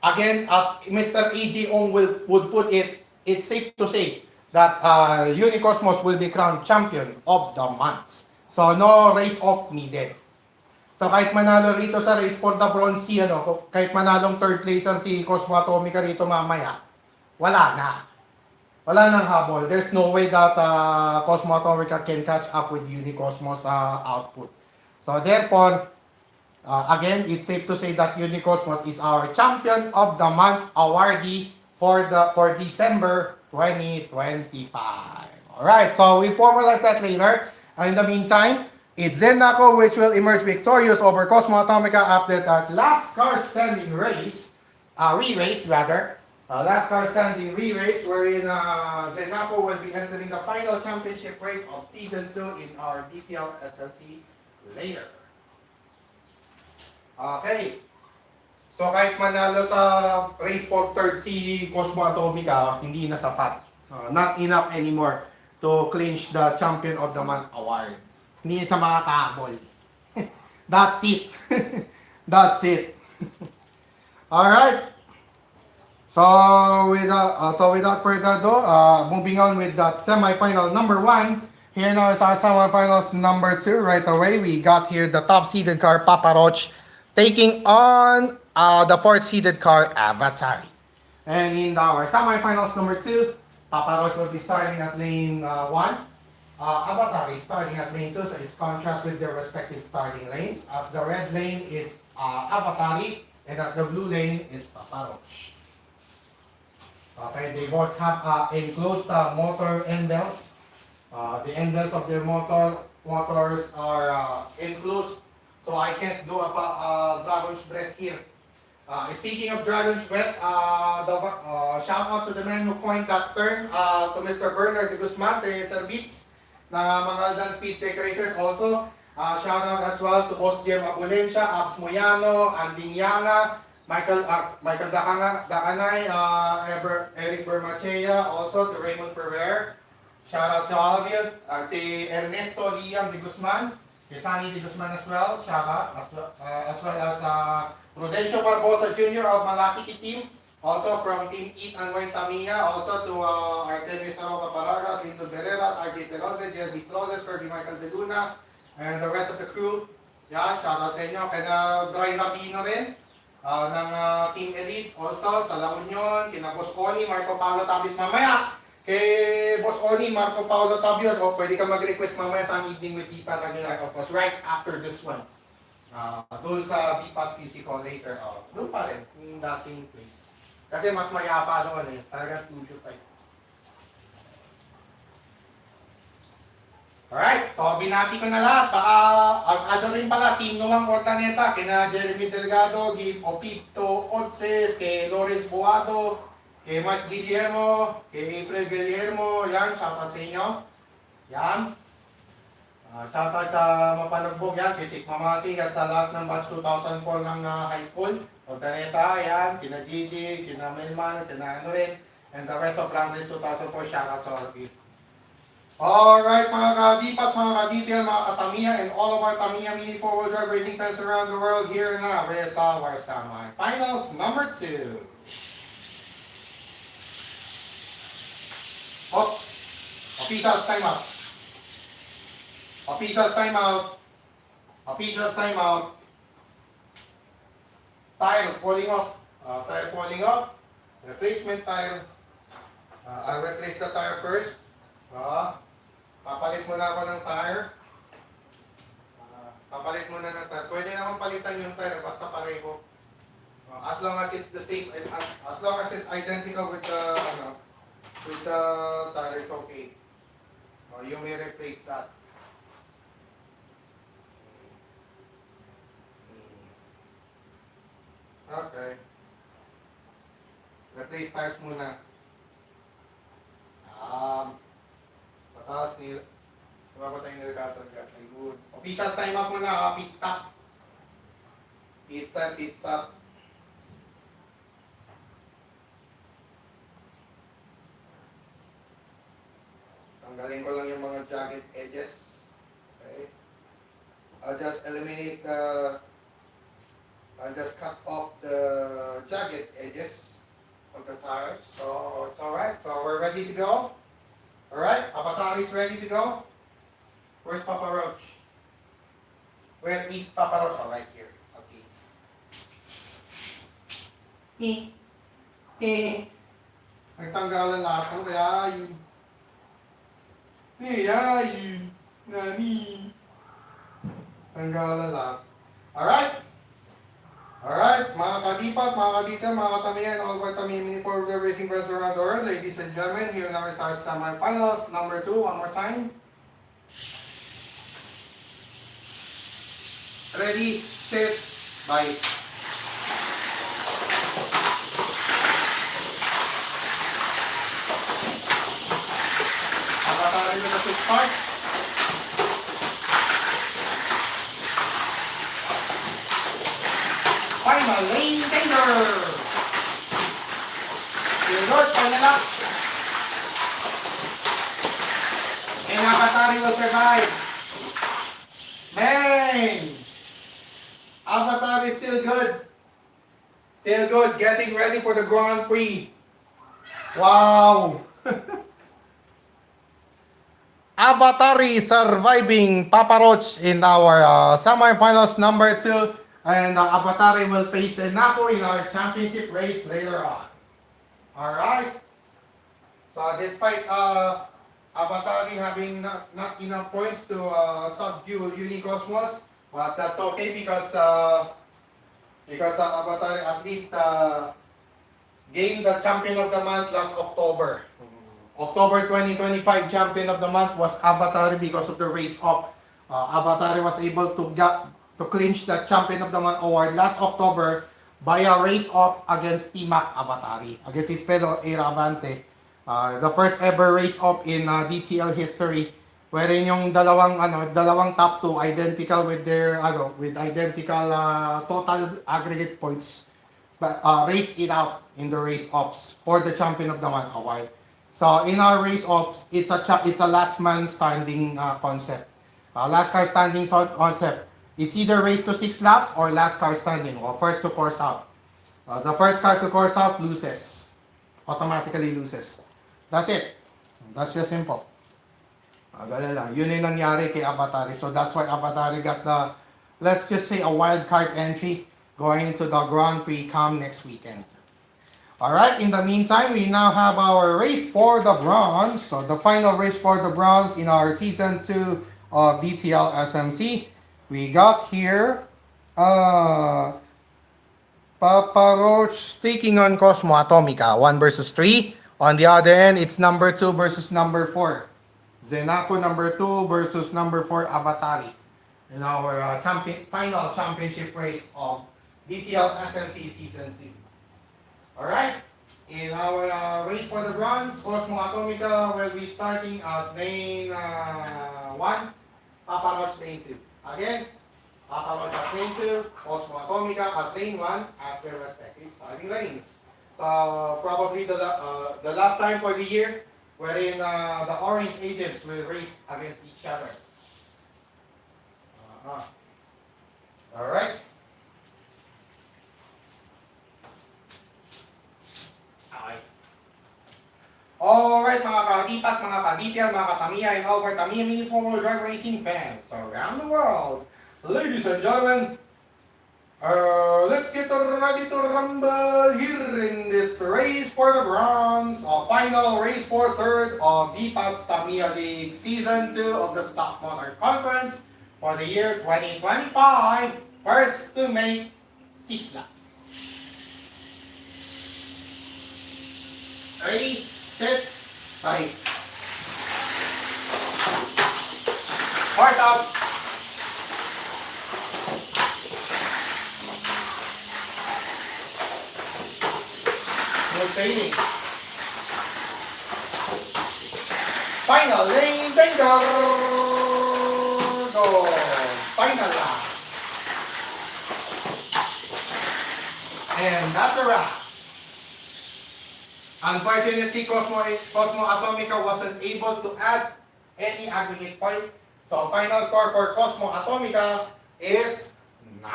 again, as Mr. E.G. Ong would put it, it's safe to say that Unicosmos will be crowned champion of the month. So no race off needed. So kahit manalo rito sa race for the bronze, kahit manalong third placer si Cosmo Atomica rito mamaya, wala na. Wala nang habol. There's no way that Cosmo Atomica can catch up with Unicosmos output. So therefore, again, it's safe to say that Unicosmos is our champion of the month awardee for December 2025. Alright, so we formalize that later. In the meantime, it's Zenako which will emerge victorious over Cosmo Atomica after that last car standing race, re-race rather. Last car standing re-race wherein Zenako will be entering the final championship race of Season 2 in our DTL SLC later. Okay. So kahit manalo sa race for third si Cosmo Atomica, hindi na sapat. Not enough anymore to clinch the Champion of the Month award. Hindi sa mga kahabol. That's it. That's it. Alright. So without further ado, moving on with that semi-final number 1. Here now is our semi-finals number 2. Right away, we got here the top-seeded car, Papa Roach, taking on the 4th-seeded car, Avatari. And in our semi-finals number 2, Papa Roach will be starting at lane 1. Avatari starting at lane 2, so it's contrast with their respective starting lanes. At the red lane, it's Avatari, and at the blue lane, it's Papa Roach. Okay, they both have enclosed motor end belts. The end belts of their motors are enclosed, so I can't do a Dragon's Breath here. Speaking of Dragon's Breath, shout out to the man who coined that term, to Mr. Bernard de Guzman, Sir Beats, na mga dance speed tech racers also. Shout out as well to Boss Jem Abulencia, Abs Moyano, Anding Yana, Michael Dacanay, Eric Bermachea, also to Raymond Ferrer. Shout out to all of you. To Ernesto Liam de Guzman, to Sunny de Guzman as well. Shout out as well as Prudencio Barbosa Jr. of Malasiki team. Also from Team Eat and Wine Tamiya. Also to Artemio Saroca Paragas, Lindo Guerreras, RJ Pelose, Jervis Roses, Kirby Michael De Luna, and the rest of the crew. Yan, shout out sa inyo. Kaya Brian Rapino rin ng Team Elites. Also sa La Union, kina Boss Oni, Marco Paolo Tabios mamaya. Kay Boss Oni, Marco Paolo Tabios, pwede ka mag-request mamaya sa Evening with Tita Camila Copos right after this one. Doon sa Bipas Physical later. Doon pa rin, yung dating place. Kasi mas mayapa doon eh. Talagang studio type. Alright, so binati ko na lahat. Baka, ano rin pala, Team Nuwang Ortaneta, kina Jeremy Delgado, Gabe Opito Otses, kay Lawrence Buado, kay Mike Guillermo, kay April Guillermo, yan, shoutout sa inyo. Yan. Shoutout sa Mapanagbog yan, kay Sik Mamasing at sa lahat ng batch 2004 ng high school. Ortaneta, yan, kina Gigi, kina Melman, kina ano rin, and the rest of Ranglist 2004, shoutout sa all of you. Alright mga kadipat, mga kadetail, mga katamiya, and all of our Tamiya mini four-wheel drive racing fans around the world, here na, Resa Warsaman. Finals number 2. Officials timeout. Officials timeout. Officials timeout. Tire falling off. Tire falling off. Replacement tire. I'll replace the tire first. Papalit muna ako ng tire. Papalit muna ng tire. Pwede naman palitan yung tire basta pareho. As long as it's the same, as long as it's identical with the tire, it's okay. You may replace that. Okay. Replace tires muna. Pataas nila. Diba ko tayo nilakasal ka? Ay, good. Officials time up muna. Pit stop. Pit stop, pit stop. Tanggalin ko lang yung mga jacket edges. Okay. I'll just eliminate I'll just cut off the jagged edges of the tires. So it's alright. So we're ready to go. Alright, Avatar is ready to go. Where's Papa Roach? Where is Papa Roach? Oh, right here. Okay. Nagtanggalan lahat ng kaya yun. Nani. Tanggalan lahat. Alright. Alright, mga kadipat, mga kadita, mga katamiya, and all our Tamiya mini for racing friends around the world. Ladies and gentlemen, here now is our semi-finals. Number 2, one more time. Ready, set, bye. Nakatarin mo na quick start. Final lane danger! Your Lord, final lap. And Avatari will survive. Man! Avatar is still good. Still good. Getting ready for the Grand Prix. Wow! Avatar is surviving Papa Roach in our semi-finals number 2. And Avatar will face Napo in our championship race later on. Alright. So despite Avatar having not enough points to subdue Unicosmos, but that's okay because Avatar at least gained the champion of the month last October. October 2025 champion of the month was Avatar because of the race off. Avatar was able to clinch the champion of the month award last October by a race off against T-Mac Avatari, against his fellow Era Avante. The first ever race off in DTL history, wherein yung dalawang top 2 identical with their identical total aggregate points, but raced it out in the race offs for the champion of the month award. So in our race offs, it's a last man standing concept. Last car standing concept. It's either race to 6 laps or last car standing or first to course out. The first car to course out loses. Automatically loses. That's it. That's just simple. Yun yung nangyari kay Avatari. So that's why Avatari got the, let's just say, a wild card entry going into the Grand Prix come next weekend. Alright, in the meantime, we now have our race for the bronze. So the final race for the bronze in our Season 2 of DTL SMC. We got here Papa Roach taking on Cosmo Atomica, 1 versus 3. On the other end, it's number 2 versus number 4. Zenaco number 2 versus number 4 Avatari. In our final championship race of DTL SMC Season 2. Alright, in our race for the bronze, Cosmo Atomica will be starting at lane 1, Papa Roach lane 2. Again, Papa Roach at lane 2, Cosmo Atomica at lane 1 as their respective starting lanes. So probably the last time for the year wherein the orange agents will race against each other. Alright. Alright mga kadipat, mga kadetail, mga katamiya, and all our Tamiya mini four-wheel drive racing fans around the world. Ladies and gentlemen, let's get ready to rumble here in this race for the bronze, final race for third of DPAT's Tamiya League Season 2 of the Stock Motor Conference for the year 2025. First to make 6 laps. Ready, set, fight. Start up. No fading. Final lane danger. Go. Final lap. And that's a wrap. Unfortunately, Cosmo Atomica wasn't able to add any aggregate point. So final score for Cosmo Atomica is 9.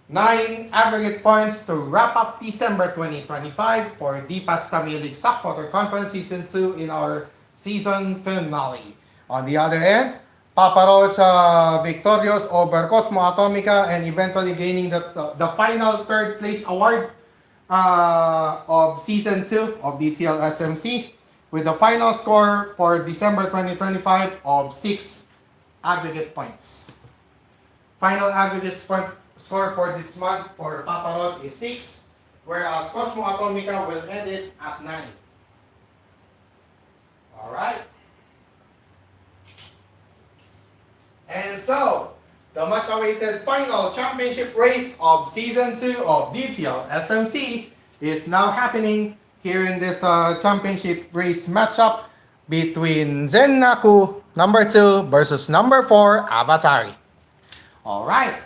9 aggregate points to wrap up December 2025 for DPAT's Tamiya League Stock Motor Conference Season 2 in our season finale. On the other end, Papa Roach victorious over Cosmo Atomica and eventually gaining the final third place award of Season 2 of DTL SMC with the final score for December 2025 of 6 aggregate points. Final aggregate score for this month for Papa Roach is 6, whereas Cosmo Atomica will end it at 9. Alright. And so, the much-awaited final championship race of Season 2 of DTL SMC is now happening here in this championship race matchup between Zennaku number 2 versus number 4 Avatari. Alright,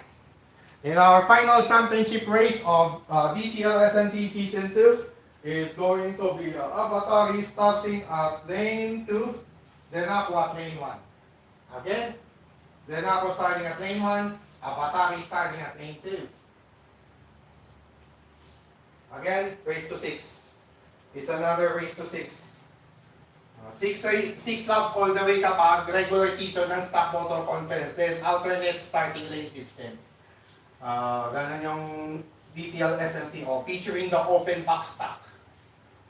in our final championship race of DTL SMC Season 2 is going to be Avatari starting at lane 2, Zennaku at lane 1. Again, Zennaku starting at lane 1, Avatari starting at lane 2. Again, race to 6. It's another race to 6. 6 laps all the way kapag regular season ng Stock Motor Conference. Then alternate starting lane system. Ganun yung DTL SMC featuring the open box stock.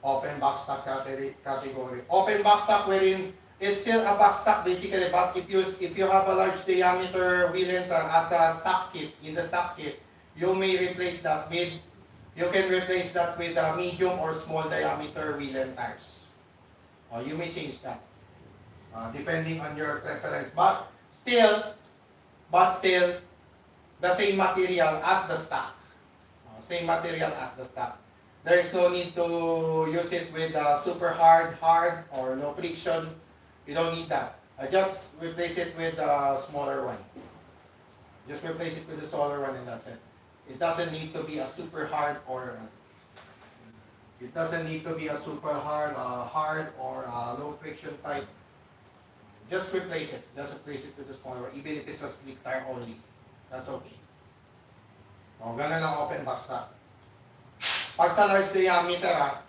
Open box stock category. Open box stock wherein it's still a box stock basically, but if you have a large diameter wheel enter as the stock kit, in the stock kit, you may replace that with a medium or small diameter wheel and tires. Or you may change that depending on your preference, but still the same material as the stock. Same material as the stock. There is no need to use it with super hard, or no friction. You don't need that. Just replace it with a smaller one. Just replace it with a smaller one and that's it. It doesn't need to be a super hard or low friction type. Just replace it. Just replace it with a smaller one, even if it's a slick tire only. That's okay. Ganun lang open box stock. Pag sa large diameter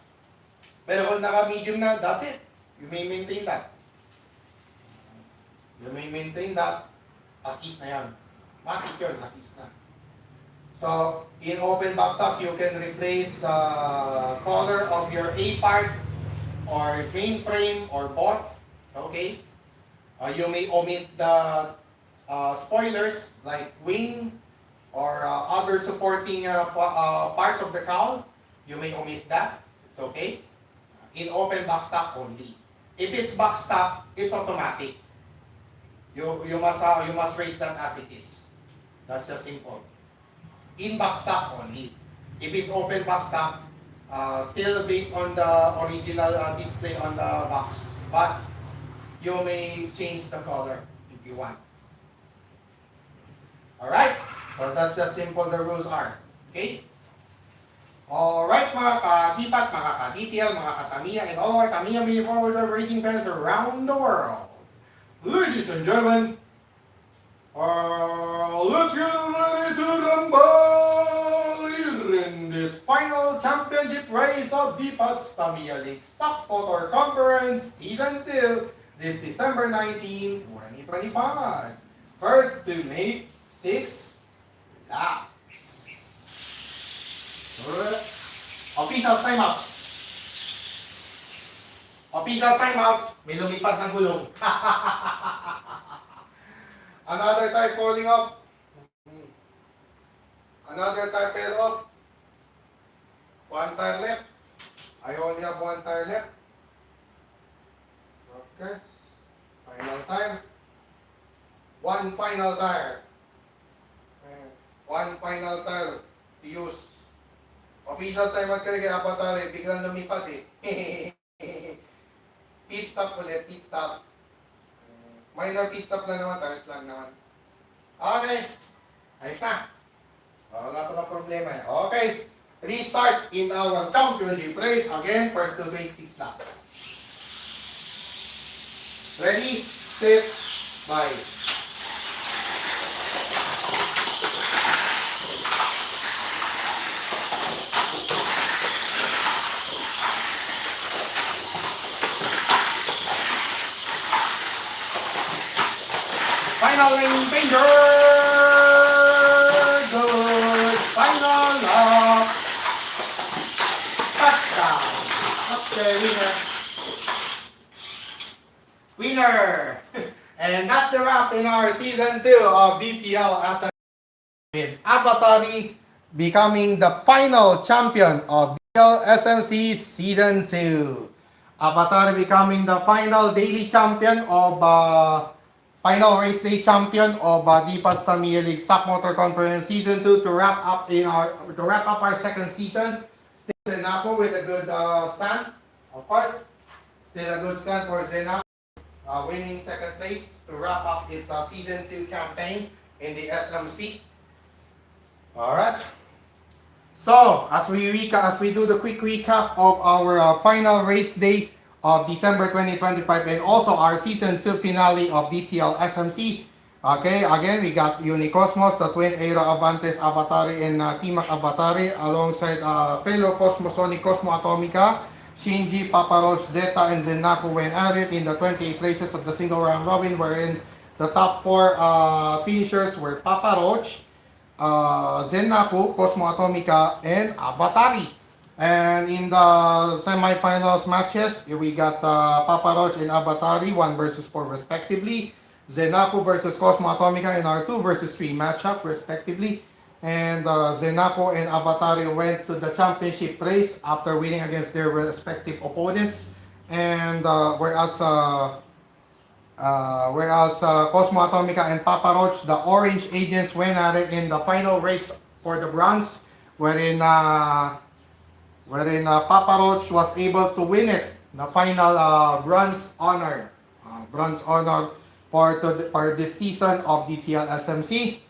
pero kung naka-medium na, that's it. You may maintain that. As is na yan. Matik yun, as is na. So, in open box stock, you can replace the color of your A part or mainframe or bots. Okay. You may omit the spoilers like wing or other supporting parts of the cowl. You may omit that. It's okay. In open box stock only. If it's box stock, it's automatic. You must raise that as it is. That's just simple. In box stock only. If it's open box stock, still based on the original display on the box, but you may change the color if you want. Alright? So that's just simple the rules are. Okay? Alright mga ka-tipat, mga ka-detail, mga ka-Tamiya, and all our Tamiya mini forward racing fans around the world. Ladies and gentlemen, let's get ready to rumble in this final championship race of DPAT's Tamiya League Stock Motor Conference Season 2 this December 19, 2025. First to make 6 laps. Official timeout. Official timeout. May lumipad ng gulong. Another tire falling off. Another tire fell off. One tire left. I only have one tire left. Okay. Final tire. One final tire. One final tire to use. Official time at kaya Avatari, biglang lumipad eh. Pit stop ulit, pit stop. Minor pit stop na naman, tires lang naman. Okay. Ayos na. Wala pa na problema eh. Okay. Restart in our championship race. Again, first to make 6 laps. Ready, set, bye. Final lane danger! Good! Final lap! Touchdown! Okay, winner! Winner! And that's the wrap in our Season 2 of DTL as with Avatari becoming the final champion of DTL SMC Season 2. Avatari becoming the final daily champion of final race day champion of DPAT's Tamiya League Stock Motor Conference Season 2 to wrap up our second season. Still Zenaco with a good stand, of course. Still a good stand for Zenaco, winning second place to wrap up its Season 2 campaign in the SMC. Alright. So, as we do the quick recap of our final race day of December 2025 and also our Season 2 finale of DTL SMC. Okay, again, we got Unicosmos, the Twin Aero Avantes Avatari and Timac Avatari alongside fellow Cosmosonic Cosmo Atomica, Shinji, Papa Roach, Zeta, and Zenaco went at it in the 28 races of the single round robin, wherein the top 4 finishers were Papa Roach, Zenaco, Cosmo Atomica, and Avatari. And in the semifinals matches, we got Papa Roach and Avatari 1 versus 4 respectively. Zenaco versus Cosmo Atomica in our 2 versus 3 matchup respectively. And Zenaco and Avatari went to the championship race after winning against their respective opponents. And whereas Cosmo Atomica and Papa Roach, the Orange Agents, went at it in the final race for the bronze, wherein Papa Roach was able to win it, the final bronze honor for this season of DTL SMC,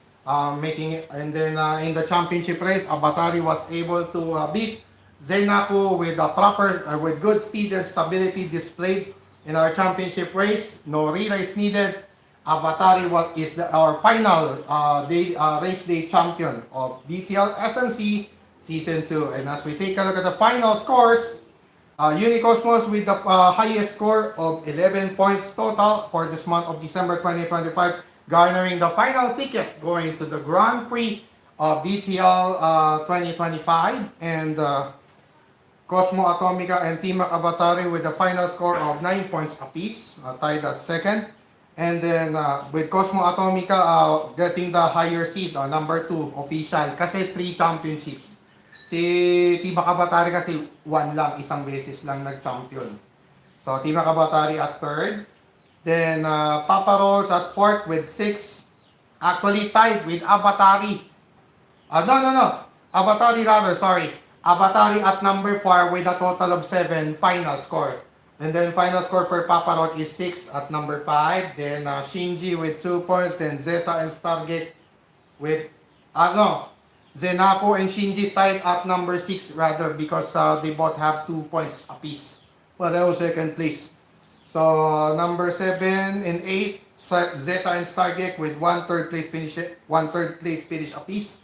making it. And then in the championship race, Avatari was able to beat Zenaco with with good speed and stability displayed in our championship race. No re-race needed. Avatari is our final race day champion of DTL SMC Season 2. And as we take a look at the final scores, Unicosmos with the highest score of 11 points total for this month of December 2025, garnering the final ticket going to the Grand Prix of DTL 2025. And Cosmo Atomica and Timac Avatari with the final score of 9 points apiece, tied at second. And then with Cosmo Atomica getting the higher seed, number 2 official, kasi 3 championships. Si Timac Avatari kasi 1 lang, isang beses lang nag-champion. So Timac Avatari at 3rd. Then Papa Roach at 4th with 6. Actually tied with Avatari. No. Avatari rather, sorry. Avatari at number 4 with a total of 7 final score. And then final score per Papa Roach is 6 at number 5. Then Shinji with 2 points. Then Zeta and Stargate with Zenaco and Shinji tied at number 6 rather, because they both have 2 points apiece. Well, that was second place. So number 7 and 8, Zeta and Stargate with 1 third place finish apiece.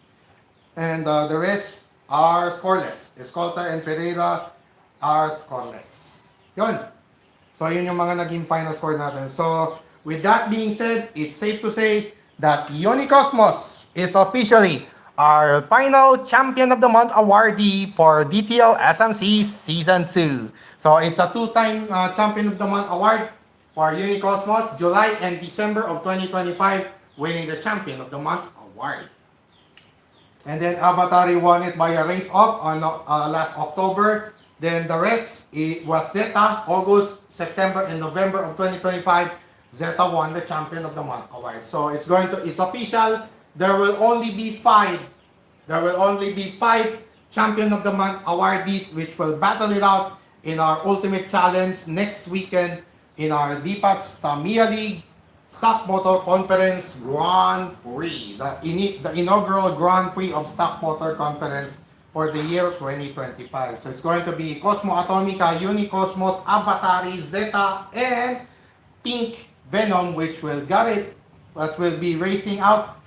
And the rest, are scoreless. Escolta and Ferreira are scoreless. Yun. So, yun yung mga naging final score natin. So, with that being said, it's safe to say that Unicosmos is officially our final Champion of the Month awardee for DTL SMC Season 2. So, it's a two-time Champion of the Month award for Unicosmos, July and December of 2025, winning the Champion of the Month award. And then Avatari won it by a race off on last October. Then the rest, it was Zeta, August, September, and November of 2025. Zeta won the Champion of the Month award. So it's official. There will only be five. There will only be five Champion of the Month awardees, which will battle it out in our Ultimate Challenge next weekend in our DPAT's Tamiya League Stock Motor Conference Grand Prix, the inaugural Grand Prix of Stock Motor Conference for the year 2025. So it's going to be Cosmo Atomica, Unicosmos, Avatari, Zeta, and Pink Venom, which will be racing out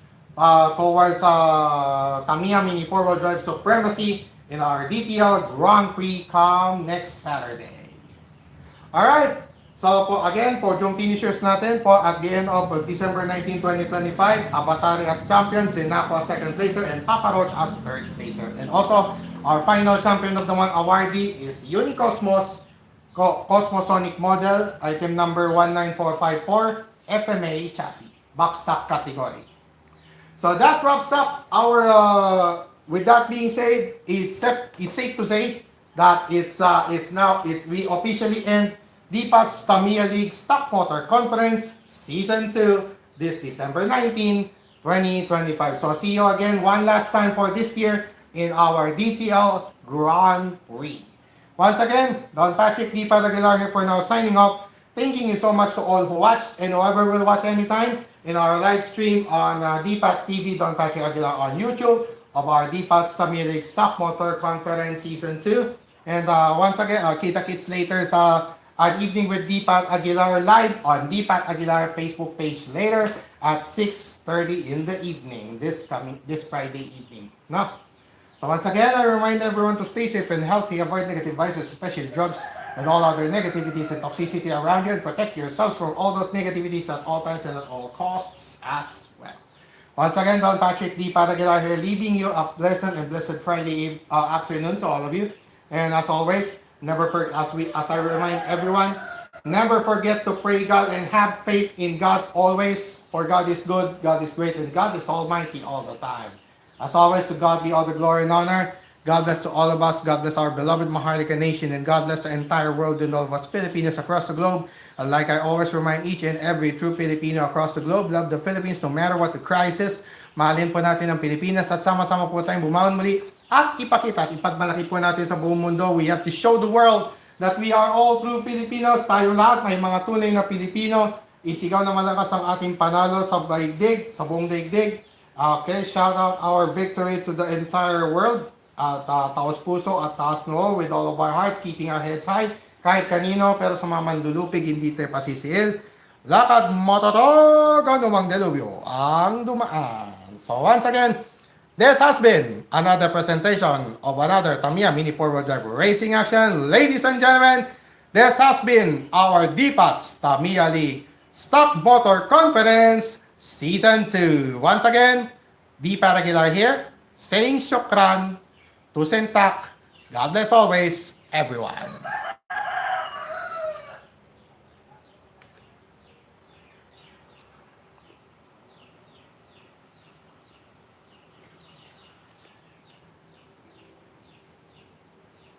towards Tamiya Mini 4-wheel drive supremacy in our DTL Grand Prix come next Saturday. Alright, so po again, podium finishers natin po at the end of December 19, 2025, Avatari as champion, Zenako as second placer, and Papa Roach as third placer. And also, our final champion of the month awardee is Unicosmos Cosmosonic model, item number 19454, FMA chassis, box stock category. So that wraps up our, with that being said, it's safe to say that we officially end DPAT's Tamiya League Stock Motor Conference Season 2 this December 19, 2025. So see you again one last time for this year in our DTL Grand Prix. Once again, Don Patrick DPAT Aguilar here for now signing off. Thanking you so much to all who watched and whoever will watch anytime in our live stream on DPAT TV, Don Patrick Aguilar on YouTube of our DPAT's Tamiya League Stock Motor Conference Season 2. And once again, kita-kits later sa An Evening with DPAT Aguilar live on DPAT Aguilar Facebook page later at 6:30 in the evening, this Friday evening. No? So once again, I remind everyone to stay safe and healthy, avoid negative vices, especially drugs and all other negativities and toxicity around you, and protect yourselves from all those negativities at all times and at all costs as well. Once again, Don Patrick DPAT Aguilar here, leaving you a pleasant and blessed Friday afternoon to all of you. And as always, as I remind everyone, never forget to pray God and have faith in God always. For God is good, God is great, and God is almighty all the time. As always, to God be all the glory and honor. God bless to all of us. God bless our beloved Maharlika nation, and God bless the entire world and all of us Filipinos across the globe. And like I always remind each and every true Filipino across the globe, love the Philippines no matter what the crisis. Mahalin po natin ang Pilipinas at sama-sama po tayong bumangon muli at ipakita at ipagmalaki po natin sa buong mundo. We have to show the world that we are all true Filipinos. Tayo lahat, may mga tunay na Pilipino. Isigaw na malakas ang ating panalo sa daigdig, sa buong daigdig. Okay, shout out our victory to the entire world. At taos puso at taos noo with all of our hearts, keeping our heads high. Kahit kanino, pero sa mga mandulupig, hindi tayo pasisiil. Lakad matotog ang lumang delubyo ang dumaan. So once again, this has been another presentation of another Tamiya Mini 4-wheel drive racing action. Ladies and gentlemen, this has been our DPAT's Tamiya League Stock Motor Conference Season 2. Once again, DPAT Aguilar here, saying shukran to Sentak. God bless always, everyone.